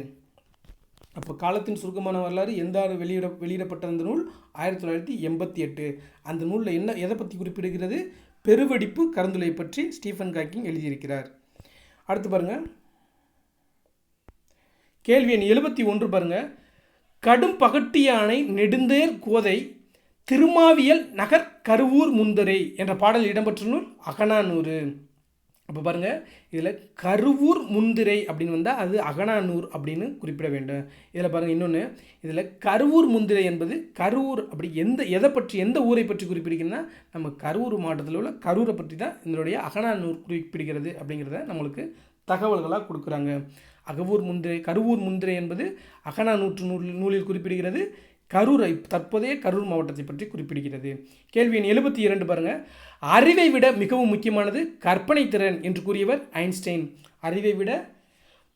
S1: அப்போ காலத்தின் சுருக்கமான வரலாறு எந்த ஆண்டு வெளியிடப்பட்ட அந்த நூல்? 1988. அந்த நூலில் எதை பற்றி குறிப்பிடுகிறது? பெருவெடிப்பு, கருந்துளை பற்றி ஸ்டீஃபன் ஹாக்கிங் எழுதியிருக்கிறார். அடுத்து பாருங்கள். கேள்வி எண் 71 பாருங்கள். கடும் பகட்டிய அணை நெடுந்தேர் கோதை திருமாவியல் நகர் கருவூர் முந்தரை என்ற பாடல் இடம்பெற்ற நூல் அகநானூறு. அப்போ பாருங்கள், இதில் கருவூர் முந்திரை அப்படின்னு வந்தால் அது அகநானூர் அப்படின்னு குறிப்பிட வேண்டும். இதில் பாருங்கள் இன்னொன்று, இதில் கருவூர் முந்திரை என்பது கருவூர் அப்படி எந்த ஊரை பற்றி குறிப்பிடுகிறதுனா நம்ம கருவூர் மாவட்டத்தில் உள்ள கரூரை பற்றி தான் இதனுடைய அகநானூர் குறிப்பிடுகிறது அப்படிங்கிறத நம்மளுக்கு தகவல்களாக கொடுக்குறாங்க. கருவூர் முந்திரை என்பது அகநானூற்று நூலில் குறிப்பிடுகிறது. கரூரை தற்போதைய கரூர் மாவட்டத்தை பற்றி குறிப்பிடுகிறது. கேள்வி எண் 72 பாருங்கள். அறிவை விட மிகவும் முக்கியமானது கற்பனை திறன் என்று கூறியவர் ஐன்ஸ்டைன். அறிவை விட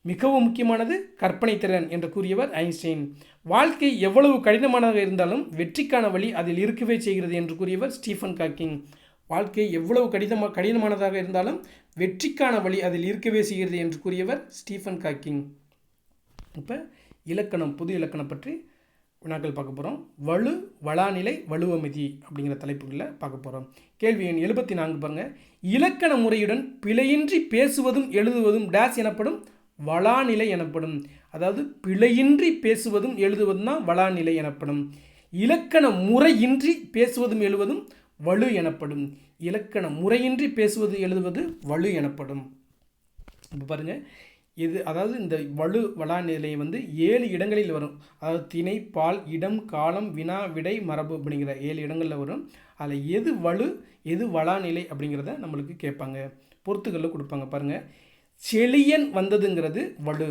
S1: மிகவும் முக்கியமானது கற்பனை திறன் என்று கூறியவர் ஐன்ஸ்டைன். வாழ்க்கை எவ்வளவு கடினமானதாக இருந்தாலும் வெற்றிக்கான வழி அதில் இருக்கவே செய்கிறது என்று கூறியவர் ஸ்டீஃபன் ஹாக்கிங். வாழ்க்கை எவ்வளவு கடினமானதாக இருந்தாலும் வெற்றிக்கான வழி அதில் இருக்கவே செய்கிறது என்று கூறியவர் ஸ்டீஃபன் ஹாக்கிங். இப்போ இலக்கணம், புது இலக்கணம் பற்றி வினாக்கள் பார்க்க போகிறோம். வலு, வளாநிலை, வலுவமைதி அப்படிங்கிற தலைப்புகளில் பார்க்க போகிறோம். கேள்வி எண் 74 பாருங்கள். இலக்கண முறையுடன் பிழையின்றி பேசுவதும் எழுதுவதும் டேஸ் எனப்படும்? வளாநிலை எனப்படும். அதாவது பிழையின்றி பேசுவதும் எழுதுவதும் தான் வளாநிலை எனப்படும். இலக்கண முறையின்றி பேசுவதும் எழுதுவதும் வலு எனப்படும். இலக்கண முறையின்றி பேசுவது எழுதுவது வலு எனப்படும். இப்போ பாருங்கள், அதாவது இந்த வளாநிலை 7 இடங்களில் வரும். அதாவது திணை, பால், இடம், காலம், வினா, விடை, மரபு அப்படிங்கிற 7 இடங்களில் வரும். அதில் எது வலு எது வளாநிலை அப்படிங்கிறத நம்மளுக்கு கேட்பாங்க. பொறுத்துகளில் கொடுப்பாங்க. பாருங்கள், செழியன் வந்ததுங்கிறது வலு,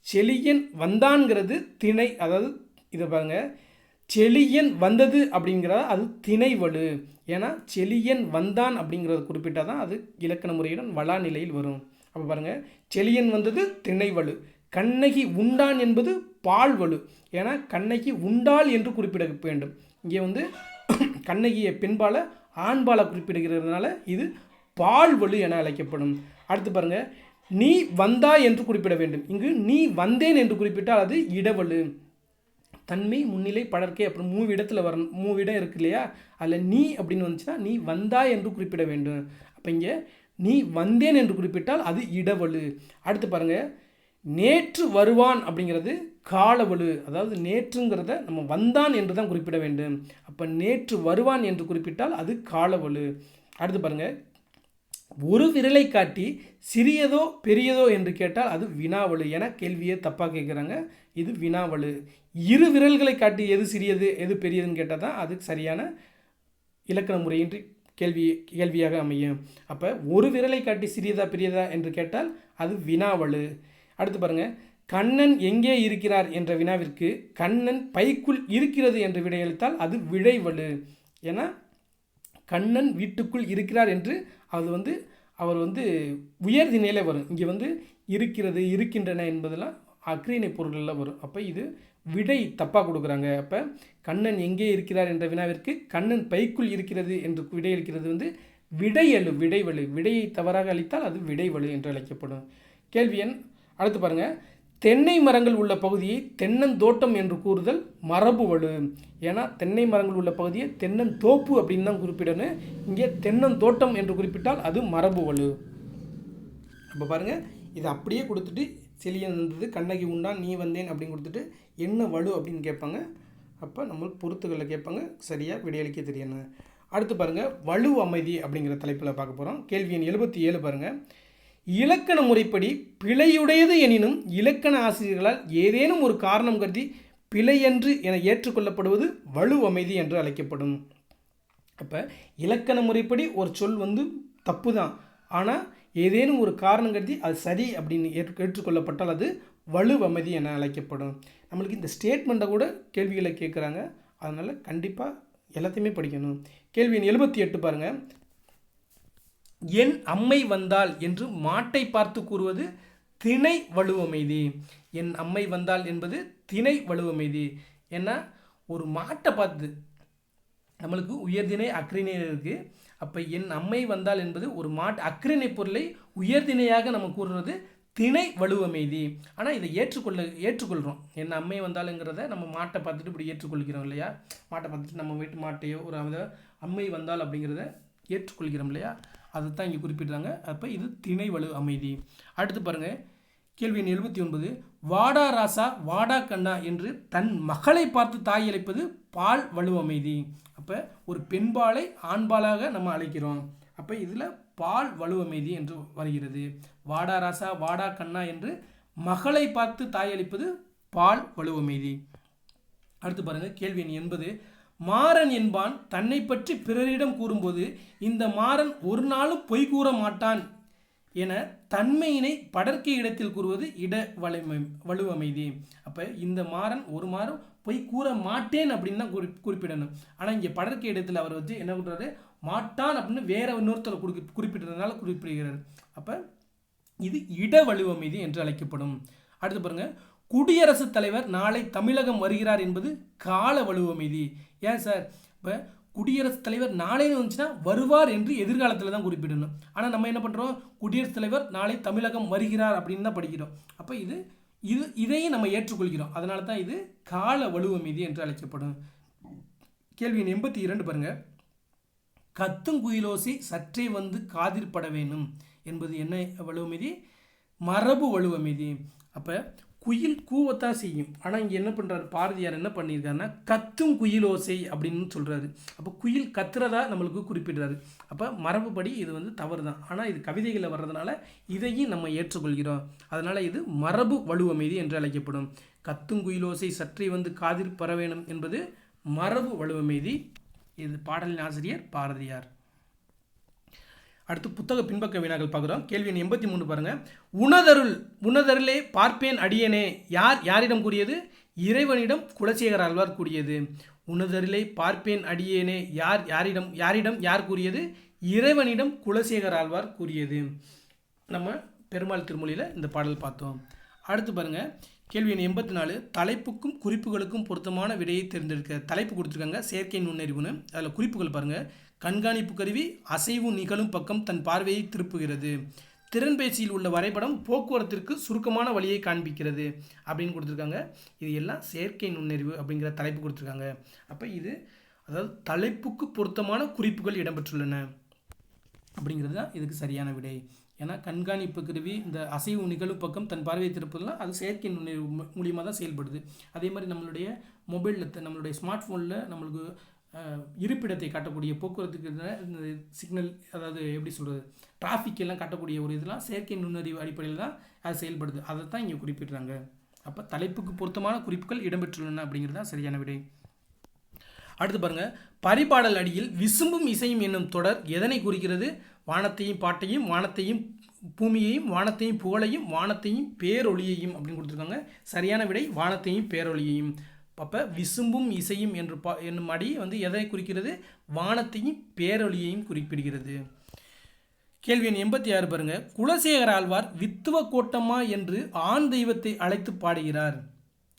S1: செழியன் வந்தான்ங்கிறது திணை. அதாவது இதை பாருங்கள், செழியன் வந்தது அப்படிங்கிறத அது திணை வலு. ஏன்னா செழியன் வந்தான் அப்படிங்கிறத குறிப்பிட்டால் தான் அது இலக்கண முறையுடன் வளாநிலையில் வரும். அப்போ பாருங்கள், செழியன் வந்தது திணைவலு. கண்ணகி உண்டான் என்பது பால்வலு. ஏன்னா கண்ணகி உண்டாள் என்று குறிப்பிட வேண்டும். இங்கே கண்ணகியை பெண்பால ஆண்பால குறிப்பிடுகிறதுனால இது பால்வலு என அழைக்கப்படும். அடுத்து பாருங்கள், நீ வந்தாய் என்று குறிப்பிட வேண்டும். இங்கு நீ வந்தேன் என்று குறிப்பிட்டால் அது இடவலு. தன்மை, முன்னிலை, படர்க்கை அப்புறம் 3 இடத்துல வரணும். 3 இடம் இருக்கு இல்லையா, அதில் நீ அப்படின்னு வந்துச்சுன்னா நீ வந்தாய் என்று குறிப்பிட வேண்டும். அப்போ இங்கே நீ வந்தேன் என்று குறிப்பிட்டால் அது இடவலு. அடுத்து பாருங்கள், நேற்று வருவான் அப்படிங்கிறது காலவலு. அதாவது நேற்றுங்கிறத நம்ம வந்தான் என்று தான் குறிப்பிட வேண்டும். அப்போ நேற்று வருவான் என்று குறிப்பிட்டால் அது காலவலு. அடுத்து பாருங்கள், ஒரு விரலை காட்டி சிறியதோ பெரியதோ என்று கேட்டால் அது வினாவலு. என கேள்வியை தப்பாக கேட்குறாங்க. இது வினாவலு. 2 விரல்களை காட்டி எது சிறியது எது பெரியதுன்னு கேட்டால் தான் அது சரியான இலக்கண முறையின்றி கேள்வியாக அமையும். அப்போ ஒரு விரலை காட்டி சிறியதா பெரியதா என்று கேட்டால் அது வினாவலு. அடுத்து பாருங்கள், கண்ணன் எங்கே இருக்கிறார் என்ற வினாவிற்கு கண்ணன் பைக்குள் இருக்கிறது என்று விடையளித்தால் அது விழைவலு. ஏன்னா கண்ணன் வீட்டுக்குள் இருக்கிறார் என்று அது அவர் உயர்தி நிலை வரும். இங்கே இருக்கிறது, இருக்கின்றன என்பதெல்லாம் அக்ரிணை பொருள்களில் வரும். அப்போ இது விடை தப்பாக கொடுக்குறாங்க. அப்போ கண்ணன் எங்கே இருக்கிறார் என்ற வினாவிற்கு கண்ணன் பைக்குள் இருக்கிறது என்று விடையளிக்கிறது விடைவலு. விடையை தவறாக அளித்தால் அது விடைவலு என்று அழைக்கப்படும். கேள்வி எண் அடுத்து பாருங்கள், தென்னை மரங்கள் உள்ள பகுதியை தென்னந்தோட்டம் என்று கூறுதல் மரபு வலு. ஏன்னா தென்னை மரங்கள் உள்ள பகுதியை தென்னந்தோப்பு அப்படின்னு தான் குறிப்பிடணும். இங்கே தென்னந்தோட்டம் என்று குறிப்பிட்டால் அது மரபு வலு. அப்போ பாருங்கள், இதை அப்படியே கொடுத்துட்டு செழியன் வந்தது, கண்ணகி உண்டான், நீ வந்தேன் அப்படின்னு கொடுத்துட்டு என்ன வலு அப்படின்னு கேட்பாங்க. அப்போ நம்மளுக்கு பொறுத்துகளில் கேட்பாங்க, சரியாக விடையளிக்க தெரியணும். அடுத்து பாருங்கள், வலு அமைதி அப்படிங்கிற தலைப்பில் பார்க்க போகிறோம். கேள்வி எண் 77 பாருங்கள். இலக்கண முறைப்படி பிழையுடையது எனினும் இலக்கண ஆசிரியர்களால் ஏதேனும் ஒரு காரணம் கருதி பிழையன்று என ஏற்றுக்கொள்ளப்படுவது வலு அமைதி என்று அழைக்கப்படும். அப்போ இலக்கண முறைப்படி ஒரு சொல் தப்பு தான். ஆனால் ஏதேனும் ஒரு காரணம் கருதி அது சரி அப்படின்னு ஏற்றுக்கொள்ளப்பட்டால் அது வலுவமைதி என அழைக்கப்படும். நம்மளுக்கு இந்த ஸ்டேட்மெண்ட்டை கூட கேள்விகளை கேட்குறாங்க. அதனால் கண்டிப்பாக எல்லாத்தையுமே படிக்கணும். கேள்வி எண் 78 பாருங்கள். என் அம்மை வந்தாள் என்று மாட்டை பார்த்து கூறுவது திணை வலுவமைதி. என் அம்மை வந்தாள் என்பது திணை வலுவமைதி. ஏன்னா ஒரு மாட்டை பார்த்து நம்மளுக்கு உயர்திணை அக்ரிணை இருக்குது. அப்போ என் அம்மை வந்தால் என்பது ஒரு அக்ரிணை பொருளை உயர்திணையாக நம்ம கூறுறது திணை வலுவமைதி. ஆனால் இதை ஏற்றுக்கொள்கிறோம். என் அம்மை வந்தாலுங்கிறத நம்ம மாட்டை பார்த்துட்டு இப்படி ஏற்றுக்கொள்கிறோம் இல்லையா? மாட்டை பார்த்துட்டு நம்ம வீட்டு மாட்டையோ ஒரு அம்மை வந்தால் அப்படிங்கிறத ஏற்றுக்கொள்கிறோம் இல்லையா? அதை தான் இங்கே குறிப்பிட்றாங்க. அப்போ இது திணை வலு அமைதி. அடுத்து பாருங்கள், கேள்வி எண் 79. வாடா ராசா வாடா கண்ணா என்று தன் மகளை பார்த்து தாய் அழைப்பது பால் வலு அமைதி. அப்போ ஒரு பெண்பாலை ஆண்பாலாக நம்ம அழைக்கிறோம். அப்போ இதில் பால் வலு அமைதி என்று வருகிறது. வாடா ராசா வாடா கண்ணா என்று மகளை பார்த்து தாய் அளிப்பது பால் வலு அமைதி. அடுத்து பாருங்கள், கேள்வி எண் 80. மாறன் என்பான் தன்னை பற்றி பிறரிடம் கூறும்போது இந்த மாறன் ஒரு நாளும் பொய் கூற மாட்டான் என தன்மையினை படர்க்கை இடத்தில் கூறுவது இட வலுவமைதி. அப்போ இந்த மாறன் ஒரு மாறும் பொய் கூற மாட்டேன் அப்படின்னு தான் குறிப்பிடணும். ஆனால் இங்கே படர்க்கை இடத்தில் அவர் வச்சு என்ன பண்ணுறாரு, மாட்டான் அப்படின்னு வேற இன்னொருத்தர் குறிப்பிட்டதுனால குறிப்பிடுகிறார். அப்போ இது இட வலுவமைதி என்று அழைக்கப்படும். அடுத்து பாருங்கள், குடியரசுத் தலைவர் நாளை தமிழகம் வருகிறார் என்பது கால வலுவமைதி. ஏன் சார், இப்போ குடியரசுத் தலைவர் நாளைன்னு வந்துச்சுன்னா வருவார் என்று எதிர்காலத்தில் தான் குறிப்பிடணும். ஆனால் நம்ம என்ன பண்ணுறோம், குடியரசுத் தலைவர் நாளை தமிழகம் வருகிறார் அப்படின்னு தான் படிக்கிறோம். அப்போ இதையும் நம்ம ஏற்றுக்கொள்கிறோம். அதனால தான் இது கால வலுவமைதி என்று அழைக்கப்படும். கேள்வி 82 பாருங்கள். கத்துங்குயிலோசி சற்றே வந்து காதிற்பட வேணும் என்பது என்ன வலுவமைதி? மரபு வலுவமைதி. அப்போ குயில் கூவத்தான் செய்யும். ஆனால் இங்கே என்ன பண்ணுறாரு, பாரதியார் என்ன பண்ணியிருக்காருன்னா கத்தும் குயிலோசை அப்படின்னு சொல்கிறாரு. அப்போ குயில் கத்துறதா நம்மளுக்கு குறிப்பிடுறாரு. அப்போ மரபுப்படி இது வந்து தவறு தான். ஆனால் இது கவிதைகளில் வர்றதுனால இதையும் நம்ம ஏற்றுக்கொள்கிறோம். அதனால் இது மரபு வலுவமைதி என்று அழைக்கப்படும். கத்தும் குயிலோசை சற்றே வந்து காதில் பெற வேணும் என்பது மரபு வலுவமைதி. இது பாடலின் ஆசிரியர் பாரதியார். அடுத்து புத்தக பின்பக்க வினாக்கள் பார்க்குறோம். கேள்வி எண் 83 பாருங்கள். உணதருளே பார்ப்பேன் அடியனே யாரிடம் கூறியது? இறைவனிடம் குலசேகர ஆழ்வார் கூறியது. உணதருளே பார்ப்பேன் அடியேனே யார் கூறியது? இறைவனிடம் குலசேகர ஆழ்வார் கூறியது. நம்ம பெருமாள் திருமொழியில் இந்த பாடல் பார்த்தோம். அடுத்து பாருங்கள், கேள்வி எண் 84. தலைப்புக்கும் குறிப்புகளுக்கும் பொருத்தமான விடையை தேர்ந்தெடுக்க. தலைப்பு கொடுத்துருக்காங்க செயற்கை நுண்ணறிவுன்னு. அதில் குறிப்புகள் பாருங்கள். கண்காணிப்பு கருவி அசைவு நிகழும் பக்கம் தன் பார்வையை திருப்புகிறது. திறன்பேசியில் உள்ள வரைபடம் போக்குவரத்திற்கு சுருக்கமான வழியை காண்பிக்கிறது அப்படின்னு கொடுத்துருக்காங்க. இது எல்லாம் செயற்கை நுண்ணறிவு அப்படிங்கிற தலைப்பு கொடுத்துருக்காங்க. அப்போ இது அதாவது தலைப்புக்கு பொருத்தமான குறிப்புகள் இடம்பெற்றுள்ளன அப்படிங்கிறது தான் இதுக்கு சரியான விடை. ஏன்னா கண்காணிப்பு கருவி இந்த அசைவு நிகழும் பக்கம் தன் பார்வையை திருப்பதெல்லாம் அது செயற்கை நுண்ணறிவு மூலியமாக தான் செயல்படுது. அதே மாதிரி நம்மளுடைய மொபைலில் நம்மளுடைய ஸ்மார்ட் ஃபோனில் நம்மளுக்கு இருப்பிடத்தை காட்டக்கூடிய போக்குவரத்துக்கு இந்த சிக்னல், அதாவது எப்படி சொல்கிறது, டிராஃபிக் எல்லாம் காட்டக்கூடிய ஒரு இதெல்லாம் செயற்கை நுண்ணறிவு அடிப்படையில் தான் அது செயல்படுது. அதை தான் இங்கே குறிப்பிட்றாங்க. அப்போ தலைப்புக்கு பொருத்தமான குறிப்புகள் இடம்பெற்றுள்ளன அப்படிங்கிறது தான் சரியான விடை. அடுத்து பாருங்கள், பரிபாடல் அடியில் விசும்பும் இசையும் என்னும் தொடர் எதனை குறிக்கிறது? வானத்தையும் பாட்டையும், வானத்தையும் பூமியையும், வானத்தையும் புகழையும், வானத்தையும் பேரொளியையும் அப்படின்னு கொடுத்துருக்காங்க. சரியான விடை வானத்தையும் பேரொளியையும். அப்போ விசும்பும் இசையும் என்னும் அடி வந்து எதை குறிக்கிறது? வானத்தையும் பேரொளியையும் குறிப்பிடுகிறது. கேள்வி எண் 86 பாருங்கள். குலசேகர ஆழ்வார் வித்துவ கோட்டம்மா என்று ஆண் தெய்வத்தை அழைத்து பாடுகிறார்.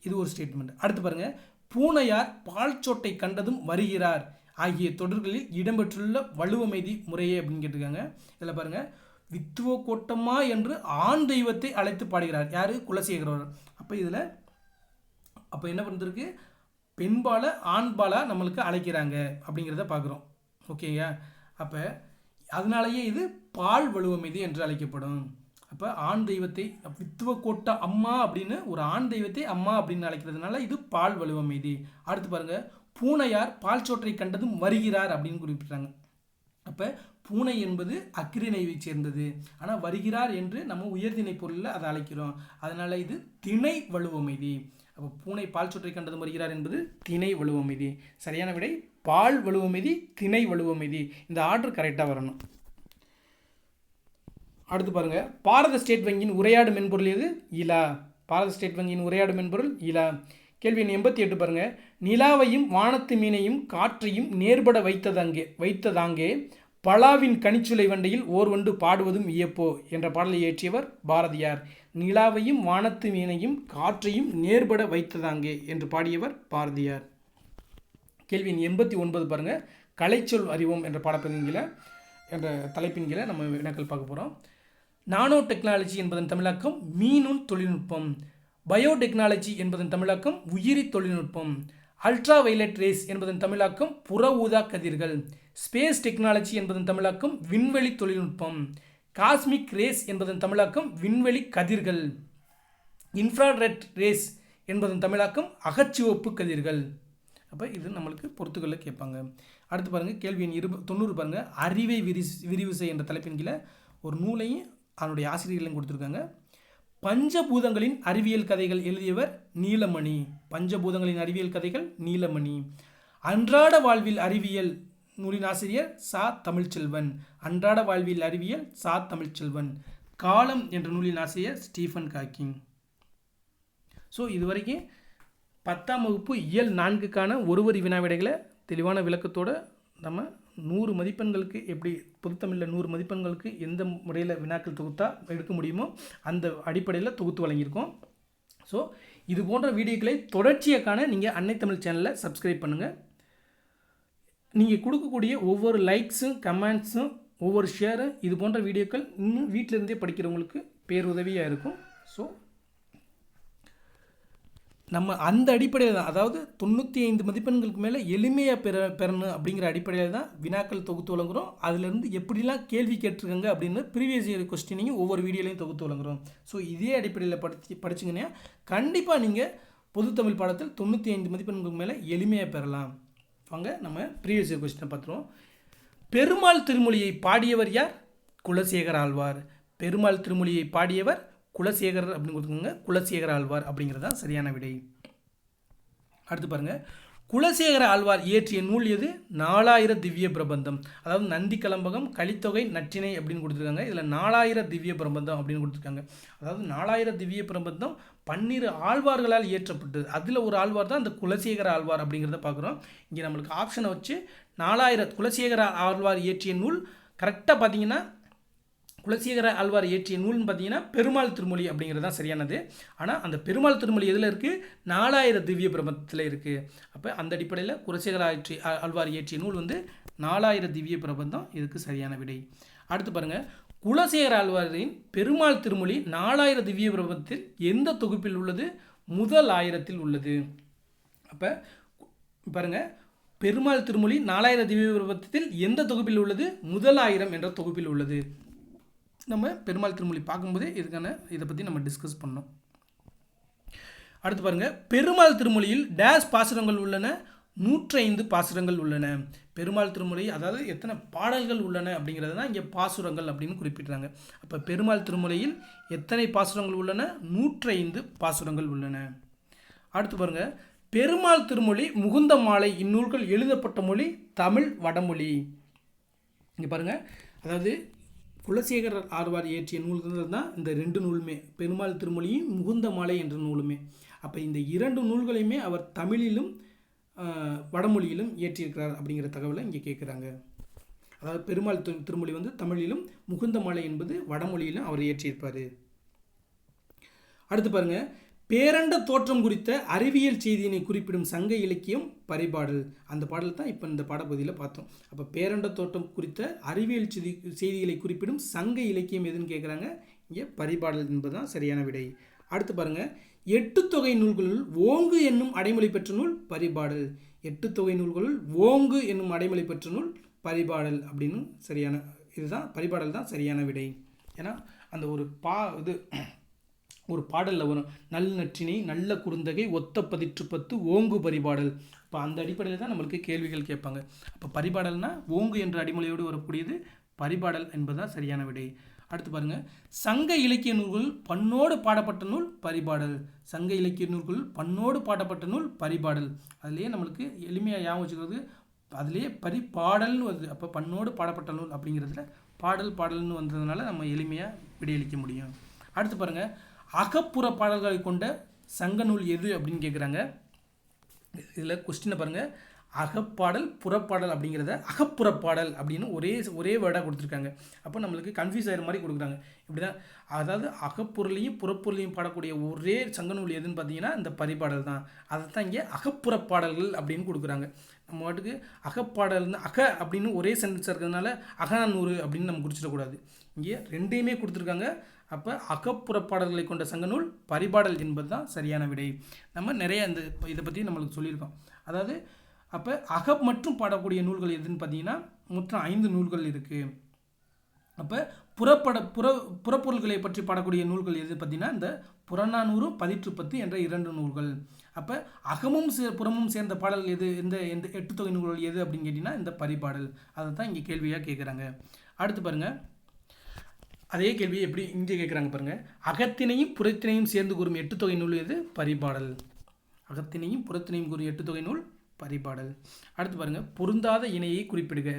S1: இது ஒரு ஸ்டேட்மெண்ட். அடுத்து பாருங்கள், பூனையார் பால் சோட்டை கண்டதும் வருகிறார் ஆகிய தொடர்களில் இடம்பெற்றுள்ள வலுவமைதி முறையே அப்படின்னு கேட்டிருக்காங்க. இதில் பாருங்கள், வித்துவ கோட்டம்மா என்று ஆண் தெய்வத்தை அழைத்து பாடுகிறார். யார்? குலசேகரர். அப்போ என்ன பண்ணுறதுக்கு பெண்பால ஆண்பாலா நம்மளுக்கு அழைக்கிறாங்க அப்படிங்கிறத பார்க்குறோம். ஓகேங்க. அப்போ அதனாலேயே இது பால் வலுவமைதி என்று அழைக்கப்படும். அப்போ ஆண் தெய்வத்தை வித்துவ கோட்ட அம்மா அப்படின்னு ஒரு ஆண் தெய்வத்தை அம்மா அப்படின்னு அழைக்கிறதுனால இது பால் வலுவமைதி. அடுத்து பாருங்கள், பூனையார் பால் சோற்றை கண்டதும் வருகிறார் அப்படின்னு குறிப்பிட்றாங்க. அப்போ பூனை என்பது அக்கிரிணைவை சேர்ந்தது. ஆனால் வருகிறார் என்று நம்ம உயர்திணை பொருளில் அதை அழைக்கிறோம். அதனால் இது திணை வலுவமைதி. அப்போ பூனை பால் சோற்றை கண்டதும் வருகிறார் என்பது திணை வலுவமைதி. சரியான விடை பால் வலுவமைதி, திணை வலுவமைதி. இந்த ஆர்டர் கரெக்டாக வரணும். அடுத்து பாருங்கள், பாரத ஸ்டேட் வங்கியின் உரையாடு மென்பொருள் எது? இலா. பாரத ஸ்டேட் வங்கியின் உரையாடு மென்பொருள் இலா. கேள்வி எண் 88 பாருங்கள், நிலாவையும் வானத்து மீனையும் காற்றையும் நேர்பட வைத்ததாங்கே பலாவின் கனிச்சுளை வண்டையில் ஓர் வண்டு பாடுவதும் வியப்போ என்ற பாடலை இயற்றியவர் பாரதியார். நிலாவையும் வானத்து மீனையும் காற்றையும் நேர்பட வைத்ததாங்கே என்று பாடியவர் பாரதியார். கேள்வி எண் 89 பாருங்கள், கலைச்சொல் அறிவோம் என்ற பாடப்பிரிவின் கீழே என்ற தலைப்பின் கீழே நம்ம வினாக்கள் பார்க்க போகிறோம். நானோ டெக்னாலஜி என்பதன் தமிழாக்கம் மீநுண் தொழில்நுட்பம். பயோடெக்னாலஜி என்பதன் தமிழாக்கம் உயிரி தொழில்நுட்பம். அல்ட்ரா வயலட் ரேஸ் என்பதன் தமிழாக்கம் புற ஊதா கதிர்கள். ஸ்பேஸ் டெக்னாலஜி என்பதன் தமிழாக்கம் விண்வெளி தொழில்நுட்பம். காஸ்மிக் ரேஸ் என்பதன் தமிழாக்கம் விண்வெளி கதிர்கள். இன்ஃப்ராரெட் ரேஸ் என்பதன் தமிழாக்கம் அகச்சிவப்பு கதிர்கள். அப்போ இது நம்மளுக்கு பொறுத்துக்களில் கேட்பாங்க. அடுத்து பாருங்கள், கேள்வி எண் 90 பாருங்கள், அறிவை விரிவு செய் என்ற தலைப்பின் கீழே ஒரு நூலையும் அதனுடைய ஆசிரியர்களையும் கொடுத்துருக்காங்க. பஞ்சபூதங்களின் அறிவியல் கதைகள் எழுதியவர் நீலமணி. பஞ்சபூதங்களின் அறிவியல் கதைகள் நீலமணி. அன்றாட வாழ்வில் அறிவியல் நூலின் ஆசிரியர் சா தமிழ்ச்செல்வன். அன்றாட வாழ்வில் அறிவியல் சா தமிழ்ச்செல்வன். காலம் என்ற நூலின் ஆசிரியர் ஸ்டீஃபன் ஹாக்கிங். ஸோ இதுவரைக்கும் 10ஆம் வகுப்பு இயல் 4க்கான ஒருவரி வினா விடைகளை தெளிவான விளக்கத்தோடு நம்ம 100 மதிப்பெண்களுக்கு எப்படி பொதுத்தமிழில் 100 மதிப்பெண்களுக்கு எந்த முறையில் வினாக்கள் தொகுத்தா எடுக்க முடியுமோ அந்த அடிப்படையில் தொகுத்து வழங்கியிருக்கோம். ஸோ இது போன்ற வீடியோக்களை தொடர்ச்சியாக காண நீங்கள் அன்னை தமிழ் சேனலை சப்ஸ்கிரைப் பண்ணுங்கள். நீங்கள் கொடுக்கக்கூடிய ஒவ்வொரு லைக்ஸும் கமெண்ட்ஸும் ஒவ்வொரு ஷேரும் இது போன்ற வீடியோக்கள் இன்னும் வீட்டிலேருந்தே படிக்கிறவங்களுக்கு பேருதவியாக இருக்கும். ஸோ நம்ம அந்த அடிப்படையில் தான், அதாவது 95 மதிப்பெண்களுக்கு மேலே எளிமையாக பெறணும் அப்படிங்கிற அடிப்படையில் தான் வினாக்கள் தொகுத்து வழங்குகிறோம். அதிலிருந்து எப்படிலாம் கேள்வி கேட்டிருக்காங்க அப்படின்னு ப்ரீவியஸ் இயர் கொஸ்டினையும் ஒவ்வொரு வீடியோலையும் தொகுத்து வழங்குகிறோம். ஸோ இதே அடிப்படையில் படிச்சிங்கன்னா கண்டிப்பாக நீங்கள் பொதுத்தமிழ் பாடத்தில் 95 மதிப்பெண்களுக்கு மேலே எளிமையாக பெறலாம். வாங்க நம்ம ப்ரீவியஸ் இயர் கொஸ்டினை பார்த்துருவோம். பெருமாள் திருமொழியை பாடியவர் யார்? குலசேகர ஆழ்வார். பெருமாள் திருமொழியை பாடியவர் குலசேகரர் அப்படின்னு கொடுத்துக்கோங்க. குலசேகர ஆழ்வார் அப்படிங்கிறது தான் சரியான விடை. அடுத்து பாருங்கள், குலசேகர ஆழ்வார் இயற்றிய நூல் எது? 4000 திவ்ய பிரபந்தம். அதாவது நந்தி கலம்பகம், கலித்தொகை, நற்றிணை அப்படின்னு கொடுத்துருக்காங்க. இதில் 4000 திவ்ய பிரபந்தம் அப்படின்னு கொடுத்துருக்காங்க. அதாவது 4000 திவ்ய பிரபந்தம் 12 ஆழ்வார்களால் இயற்றப்பட்டது. அதில் ஒரு ஆழ்வார் தான் அந்த குலசேகர ஆழ்வார் அப்படிங்கிறத பார்க்குறோம். இங்கே நம்மளுக்கு ஆப்ஷனை வச்சு 4000 குலசேகர ஆழ்வார் இயற்றிய நூல் கரெக்டாக பார்த்தீங்கன்னா குலசேகர ஆழ்வார் இயற்றிய நூல்னு பார்த்தீங்கன்னா பெருமாள் திருமொழி அப்படிங்கிறது தான் சரியானது. ஆனால் அந்த பெருமாள் திருமொழி எதில் இருக்குது? 4000 திவ்ய பிரபந்தத்தில் இருக்குது. அப்போ அந்த அடிப்படையில் குலசேகர ஆழ்வார் இயற்றிய நூல் வந்து 4000 திவ்ய பிரபந்தம் இதுக்கு சரியான விடை. அடுத்து பாருங்கள், குலசேகர ஆழ்வாரின் பெருமாள் திருமொழி 4000 திவ்ய பிரபந்தத்தில் எந்த தொகுப்பில் உள்ளது? முதல் 1000ல் உள்ளது. அப்போ பாருங்கள், பெருமாள் திருமொழி 4000 திவ்ய பிரபந்தத்தில் எந்த தொகுப்பில் உள்ளது? முதல் 1000 என்ற தொகுப்பில் உள்ளது. நம்ம பெருமாள் திருமொழி பார்க்கும்போதே இதை பற்றி நம்ம டிஸ்கஸ் பண்ணோம். அடுத்து பாருங்கள், பெருமாள் திருமொழியில் டேஸ் பாசுரங்கள் உள்ளன? 105 பாசுரங்கள் உள்ளன. பெருமாள் திருமொழி அதாவது எத்தனை பாடல்கள் உள்ளன அப்படிங்கிறது தான் இங்கே பாசுரங்கள் அப்படின்னு குறிப்பிட்றாங்க. அப்போ பெருமாள் திருமொழியில் எத்தனை பாசுரங்கள் உள்ளன? 105 பாசுரங்கள் உள்ளன. அடுத்து பாருங்கள், பெருமாள் திருமொழி, முகுந்த மாலை இந்நூல்கள் எழுதப்பட்ட மொழி தமிழ் வடமொழி. இங்கே பாருங்கள், அதாவது குலசேகர ஆழ்வார் இயற்றிய நூல்கள் தான் இந்த 2 நூலுமே, பெருமாள் திருமொழியும் முகுந்த மாலை என்ற நூலுமே. அப்போ இந்த 2 நூல்களையுமே அவர் தமிழிலும் வடமொழியிலும் இயற்றியிருக்கிறார் அப்படிங்கிற தகவலை இங்கே கேட்குறாங்க. அதாவது பெருமாள் திருமொழி வந்து தமிழிலும், முகுந்த மாலை என்பது வடமொழியிலும் அவர் இயற்றியிருப்பார். அடுத்து பாருங்கள், பேரண்ட தோற்றம் குறித்த அறிவியல் செய்தியினை குறிப்பிடும் சங்க இலக்கியம் பரிபாடல். அந்த பாடல் தான் இப்போ இந்த பாடப்பகுதியில் பார்த்தோம். அப்போ பேரண்ட தோற்றம் குறித்த அறிவியல் செய்திகளை குறிப்பிடும் சங்க இலக்கியம் எதுன்னு கேட்குறாங்க. இங்கே பரிபாடல் என்பதுதான் சரியான விடை. அடுத்து பாருங்கள், 8 தொகை நூல்களுள் ஓங்கு என்னும் அடைமொழி பெற்ற நூல் பரிபாடல். 8 தொகை நூல்களுள் ஓங்கு என்னும் அடைமொழி பெற்ற நூல் பரிபாடல் அப்படின்னு சரியான இதுதான் பரிபாடல் தான் சரியான விடை. ஏன்னா அந்த ஒரு பாடலில் வரும், நல் நற்றினை, நல்ல குறுந்தகை, ஒத்த பதிற்று 10, ஓங்கு பரிபாடல். இப்போ அந்த அடிப்படையில் தான் நம்மளுக்கு கேள்விகள் கேட்பாங்க. அப்போ பரிபாடல்னா ஓங்கு என்ற அடிமொழியோடு வரக்கூடியது பரிபாடல் என்பதுதான் சரியான விடை. அடுத்து பாருங்கள், சங்க இலக்கிய நூல்கள் பண்ணோடு பாடப்பட்ட நூல் பரிபாடல். சங்க இலக்கிய நூல்கள் பண்ணோடு பாடப்பட்ட நூல் பரிபாடல். அதுலேயே நம்மளுக்கு எளிமையாக ஞாபகம் வச்சுக்கிறது, அதுலேயே பரிபாடல்னு வருது. அப்போ பண்ணோடு பாடப்பட்ட நூல் அப்படிங்கிறதுல பாடல்னு வந்ததுனால நம்ம எளிமையாக விடையளிக்க முடியும். அடுத்து பாருங்கள், அகப்புற பாடல்களை கொண்ட சங்க நூல் எது அப்படின்னு கேட்குறாங்க. இதில் கொஸ்டினை பாருங்கள், அகப்பாடல் புறப்பாடல் அப்படிங்கிறத அகப்புறப்பாடல் அப்படின்னு ஒரே வேர்டாக கொடுத்துருக்காங்க. அப்போ நம்மளுக்கு கன்ஃபியூஸ் ஆகிற மாதிரி கொடுக்குறாங்க. இப்படி தான், அதாவது அகப்பொருளையும் புறப்பொருளையும் பாடக்கூடிய ஒரே சங்கநூல் எதுன்னு பார்த்தீங்கன்னா இந்த பரிபாடல் தான். அதை தான் இங்கே அகப்புறப்பாடல்கள் அப்படின்னு கொடுக்குறாங்க. நம்ம வாட்டுக்கு அகப்பாடல்னு அப்படின்னு ஒரே சென்டென்ஸ் இருக்கிறதுனால அகநானூறு அப்படின்னு நம்ம குறிச்சிடக்கூடாது. இங்கே ரெண்டையுமே கொடுத்துருக்காங்க. அப்போ அகப்புறப்பாடல்களை கொண்ட சங்கநூல் பரிபாடல் என்பது தான் சரியான விடை. நம்ம நிறைய இதை பற்றி நம்மளுக்கு சொல்லியிருக்கோம். அதாவது அப்போ அகம் மற்றும் பாடக்கூடிய நூல்கள் எதுன்னு பார்த்தீங்கன்னா மொத்தம் 5 நூல்கள் இருக்குது. அப்போ புறப்பொருள்களை பற்றி பாடக்கூடிய நூல்கள் எது பார்த்தீங்கன்னா இந்த புறநானூறு, பதிற்றுப்பத்து என்ற 2 நூல்கள். அப்போ அகமும் புறமும் சேர்ந்த பாடல் எது, இந்த 8 தொகை நூல்கள் எது அப்படின்னு கேட்டிங்கன்னா இந்த பரிபாடல். அதை தான் இங்கே கேள்வியாக கேட்குறாங்க. அடுத்து பாருங்கள், அதே கேள்வியை எப்படி இங்கே கேட்குறாங்க பாருங்கள். அகத்தினையும் புறத்தினையும் சேர்ந்து கூறும் 8 தொகை நூல் எது? பரிபாடல். அகத்தினையும் புறத்தினையும் கூறும் 8 தொகை நூல் பரிபாடல். அடுத்து பாருங்கள், பொருந்தாத இணையை குறிப்பிடுக.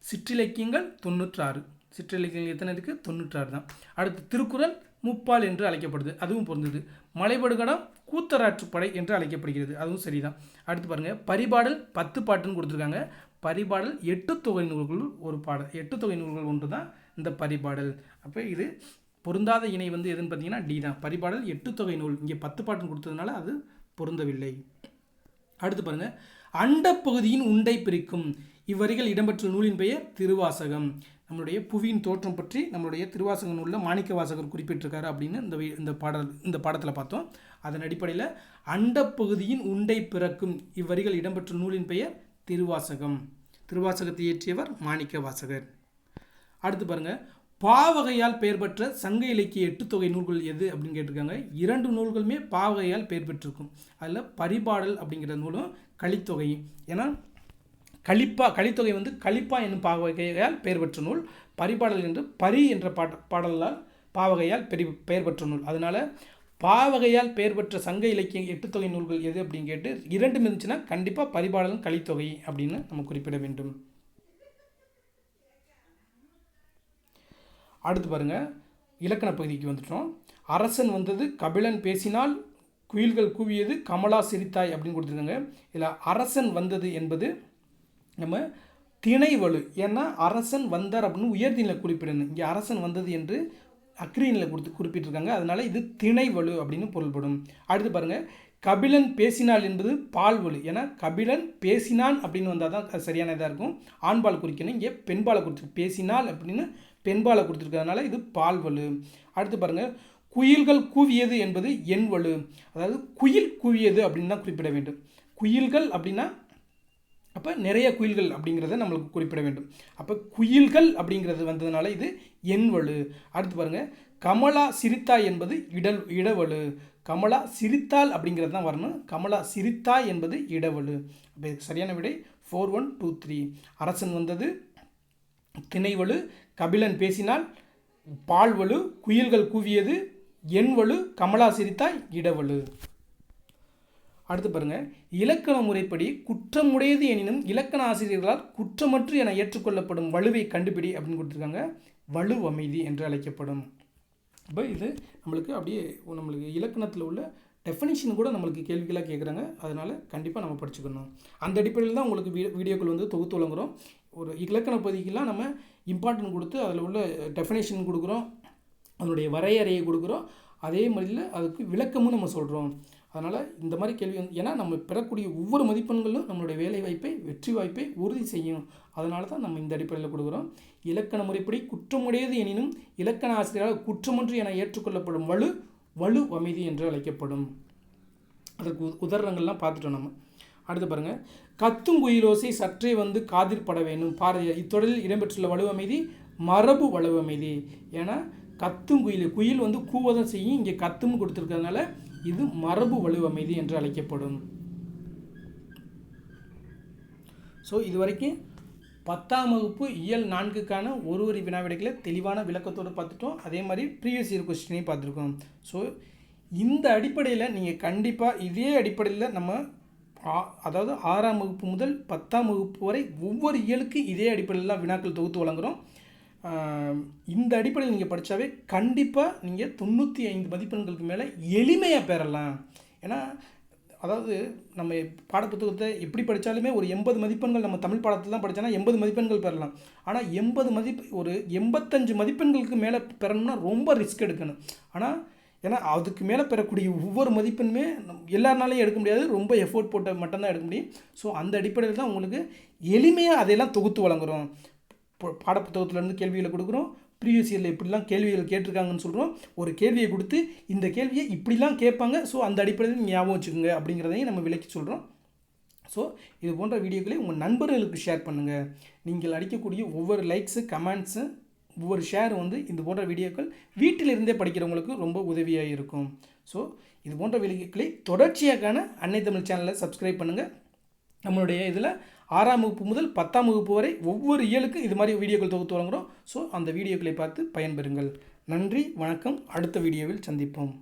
S1: சிற்றிலக்கியங்கள் 96. சிற்றிலக்கியங்கள் எத்தனை இருக்குது? 96 தான். அடுத்து திருக்குறள் முப்பால் என்று அழைக்கப்படுது, அதுவும் பொருந்தது. மலைபடுகடம் கூத்தராற்றுப்படை என்று அழைக்கப்படுகிறது, அதுவும் சரிதான். அடுத்து பாருங்கள், பரிபாடல் 10 பாட்டுன்னு கொடுத்துருக்காங்க. பரிபாடல் 8 தொகை நூல்கள் ஒரு பாடல், 8 தொகை நூல்கள் ஒன்று தான் இந்த பரிபாடல். அப்போ இது பொருந்தாத இணை எதுன்னு பார்த்தீங்கன்னா டி தான். பரிபாடல் 8 தொகை நூல், இங்கே 10 பாட்டுன்னு கொடுத்ததுனால அது பொருந்தவில்லை. அடுத்து பாருங்கள், அண்டப்பகுதியின் உண்டை பிரிக்கும் இவ்வரிகள் இடம்பெற்ற நூலின் பெயர் திருவாசகம். நம்மளுடைய புவியின் தோற்றம் பற்றி நம்மளுடைய திருவாசக நூலில் மாணிக்க வாசகர் குறிப்பிட்டிருக்காரு அப்படின்னு இந்த பாடத்தில் பார்த்தோம். அதன் அடிப்படையில் அண்டப்பகுதியின் உண்டை பிறக்கும் இவ்வரிகள் இடம்பெற்ற நூலின் பெயர் திருவாசகம். திருவாசகத்தை இயற்றியவர் மாணிக்க வாசகர். அடுத்து பாருங்கள், பாவகையால் பெயர் பெற்ற சங்க இலக்கிய 8 தொகை நூல்கள் எது அப்படின்னு கேட்டிருக்காங்க. 2 நூல்களுமே பாவகையால் பெயர் பெற்றிருக்கும். அதில் பரிபாடல் அப்படிங்கிற நூலும் கலித்தொகை. ஏன்னா கலித்தொகை கலிப்பா என்னும் பாவகையால் பெயர் பெற்ற நூல். பரிபாடல் என்று பரி என்ற பாடலால் பாவகையால் பெயர் பெற்ற நூல். அதனால் பாவகையால் பெயர் பெற்ற சங்க இலக்கிய 8 தொகை நூல்கள் எது அப்படின்னு கேட்டு 2 இருந்துச்சுன்னா கண்டிப்பாக பரிபாடலும் கலித்தொகை அப்படின்னு நம்ம குறிப்பிட வேண்டும். அடுத்து பாருங்கள், இலக்கண பகுதிக்கு வந்துட்டோம். அரசன் வந்தது, கபிலன் பேசினால், குயில்கள் கூவியது, கமலா சிரித்தாய் அப்படின்னு கொடுத்துருக்காங்க. இதில் அரசன் வந்தது என்பது நம்ம திணைவலு. ஏன்னா அரசன் வந்தார் அப்படின்னு உயர்தினில் குறிப்பிடணும். இங்கே அரசன் வந்தது என்று அக்ரீனில் குறிப்பிட்டிருக்காங்க. அதனால் இது திணைவலு அப்படின்னு பொருள்படும். அடுத்து பாருங்கள், கபிலன் பேசினால் என்பது பால்வலு. ஏன்னா கபிலன் பேசினான் அப்படின்னு வந்தால் தான் அது சரியான இதாக இருக்கும். ஆண்பால் குறிக்கணும், இங்கே பெண்பாலை கொடுத்துருக்கு. பேசினால் அப்படின்னு பெண்பாலை கொடுத்துருக்கிறதுனால இது பால்வலு. அடுத்து பாருங்கள், குயில்கள் கூவியது என்பது எண்வலு. அதாவது குயில் கூவியது அப்படின்னு தான் குறிப்பிட வேண்டும். குயில்கள் அப்படின்னா அப்போ நிறைய குயில்கள் அப்படிங்கிறத நம்மளுக்கு குறிப்பிட வேண்டும். அப்போ குயில்கள் அப்படிங்கிறது வந்ததுனால இது எண்வலு. அடுத்து பாருங்கள், கமலா சிரித்தாய் என்பது இடவலு. கமலா சிரித்தாள் அப்படிங்கிறது தான் வரணும். கமலா சிரித்தாய் என்பது இடவலு. அப்போ சரியான விடை 4123. அரசன் வந்தது திணைவலு, கபிலன் பேசினால் பால்வலு, குயில்கள் கூவியது எண்வலு, கமலா சிரித்தாய் இடவலு. அடுத்து பாருங்கள், இலக்கண முறைப்படி குற்றமுடையது எனினும் இலக்கண ஆசிரியர்களால் குற்றமற்று என ஏற்றுக்கொள்ளப்படும் வலுவை கண்டுபிடி அப்படின்னு கொடுத்துருக்காங்க. வலுவமைதி என்று அழைக்கப்படும். இப்போ இது நம்மளுக்கு இலக்கணத்தில் உள்ள டெஃபினிஷன் கூட நம்மளுக்கு கேள்விகளாக கேட்குறாங்க. அதனால் கண்டிப்பாக நம்ம படிச்சுக்கணும். அந்த அடிப்படையில் தான் உங்களுக்கு வீடியோக்கள் தொகுத்து வழங்குகிறோம். ஒரு இலக்கண பகுதிக்கெல்லாம் நம்ம இம்பார்ட்டன்ட் கொடுத்து அதில் உள்ள டெஃபினேஷன் கொடுக்குறோம், அதனுடைய வரையறையை கொடுக்குறோம், அதே மாதிரியில் அதுக்கு விளக்கமும் நம்ம சொல்கிறோம். அதனால் இந்த மாதிரி கேள்வி ஏன்னா நம்ம பெறக்கூடிய ஒவ்வொரு மதிப்பெண்களும் நம்மளுடைய வேலை வாய்ப்பை, வெற்றி வாய்ப்பை உறுதி செய்யும். அதனால தான் நம்ம இந்த அடிப்படையில் கொடுக்குறோம். இலக்கண முறைப்படி குற்றமுடையது எனினும் இலக்கண ஆசிரியரால் குற்றமொன்று என ஏற்றுக்கொள்ளப்படும் வலு அமைதி என்று அழைக்கப்படும். அதற்கு உதாரணங்கள்லாம் பார்த்துட்டோம் நம்ம. அடுத்து பாருங்கள், கத்தும் குயிலோசை சற்றே வந்து காதிற்பட வேண்டும். பாரதியார் இத்தொடரில் இடம்பெற்றுள்ள வலுவமைதி மரபு வலுவமைதி. ஏன்னா கத்தும் குயில் கூவதான் செய்யும். இங்கே கத்தும் கொடுத்துருக்கிறதுனால இது மரபு வலுவமைதி என்று அழைக்கப்படும். ஸோ இதுவரைக்கும் 10ஆம் வகுப்பு இயல் 4க்கான ஒரு வரி வினாவிடைகளை தெளிவான விளக்கத்தோடு பார்த்துட்டோம். அதே மாதிரி ப்ரீவியஸ் இயர் கொஸ்டினையும் பார்த்துருக்கோம். ஸோ இந்த அடிப்படையில் நீங்கள் கண்டிப்பாக இதே அடிப்படையில் நம்ம அதாவது 6ஆம் வகுப்பு முதல் 10ஆம் வகுப்பு வரை ஒவ்வொரு இயலுக்கு இதே அடிப்படையில் வினாக்கள் தொகுத்து வழங்குகிறோம். இந்த அடிப்படையில் நீங்கள் படித்தாவே கண்டிப்பாக நீங்கள் 95 மதிப்பெண்களுக்கு மேலே எளிமையாக பெறலாம். ஏன்னா அதாவது நம்ம பாடப்புத்தகத்தை எப்படி படித்தாலுமே ஒரு 80 மதிப்பெண்கள் நம்ம தமிழ் பாடத்தில் தான் படித்தோன்னா 80 மதிப்பெண்கள் பெறலாம். ஆனால் 85 மதிப்பெண்களுக்கு மேலே பெறணும்னா ரொம்ப ரிஸ்க் எடுக்கணும். ஆனால் ஏன்னா அதுக்கு மேலே பெறக்கூடிய ஒவ்வொரு மதிப்பெண்ணுமே எல்லாருனாலையும் எடுக்க முடியாது, ரொம்ப எஃபோர்ட் போட்ட மட்டும்தான் எடுக்க முடியும். ஸோ அந்த அடிப்படையில் தான் உங்களுக்கு எளிமையாக அதையெல்லாம் தொகுத்து வழங்குகிறோம். பாடப்புத்தகத்துலேருந்து கேள்விகளை கொடுக்குறோம், ப்ரீவியஸ் இயரில் இப்படிலாம் கேள்விகள் கேட்டிருக்காங்கன்னு சொல்கிறோம். ஒரு கேள்வியை கொடுத்து இந்த கேள்வியை இப்படிலாம் கேட்பாங்க, ஸோ அந்த அடிப்படையில் ஞாபகம் வச்சுக்கோங்க அப்படிங்கிறதையும் நம்ம விளக்கி சொல்கிறோம். ஸோ இது போன்ற வீடியோக்களை உங்கள் நண்பர்களுக்கு ஷேர் பண்ணுங்கள். நீங்கள் அடிக்கக்கூடிய ஒவ்வொரு லைக்ஸு, கமெண்ட்ஸு, ஒவ்வொரு ஷேர் இது போன்ற வீடியோக்கள் வீட்டிலிருந்தே படிக்கிறவங்களுக்கு ரொம்ப உதவியாக இருக்கும். ஸோ இது போன்ற வீடியோக்களை தொடர்ச்சியாக அன்னை தமிழ் சேனலை சப்ஸ்கிரைப் பண்ணுங்கள். நம்மளுடைய இதில் 6ஆம் வகுப்பு முதல் 10ஆம் வகுப்பு வரை ஒவ்வொரு இயலுக்கு இது மாதிரி வீடியோக்கள் தொகுத்து வழங்குகிறோம். ஸோ அந்த வீடியோக்களை பார்த்து பயன்பெறுங்கள். நன்றி, வணக்கம். அடுத்த வீடியோவில் சந்திப்போம்.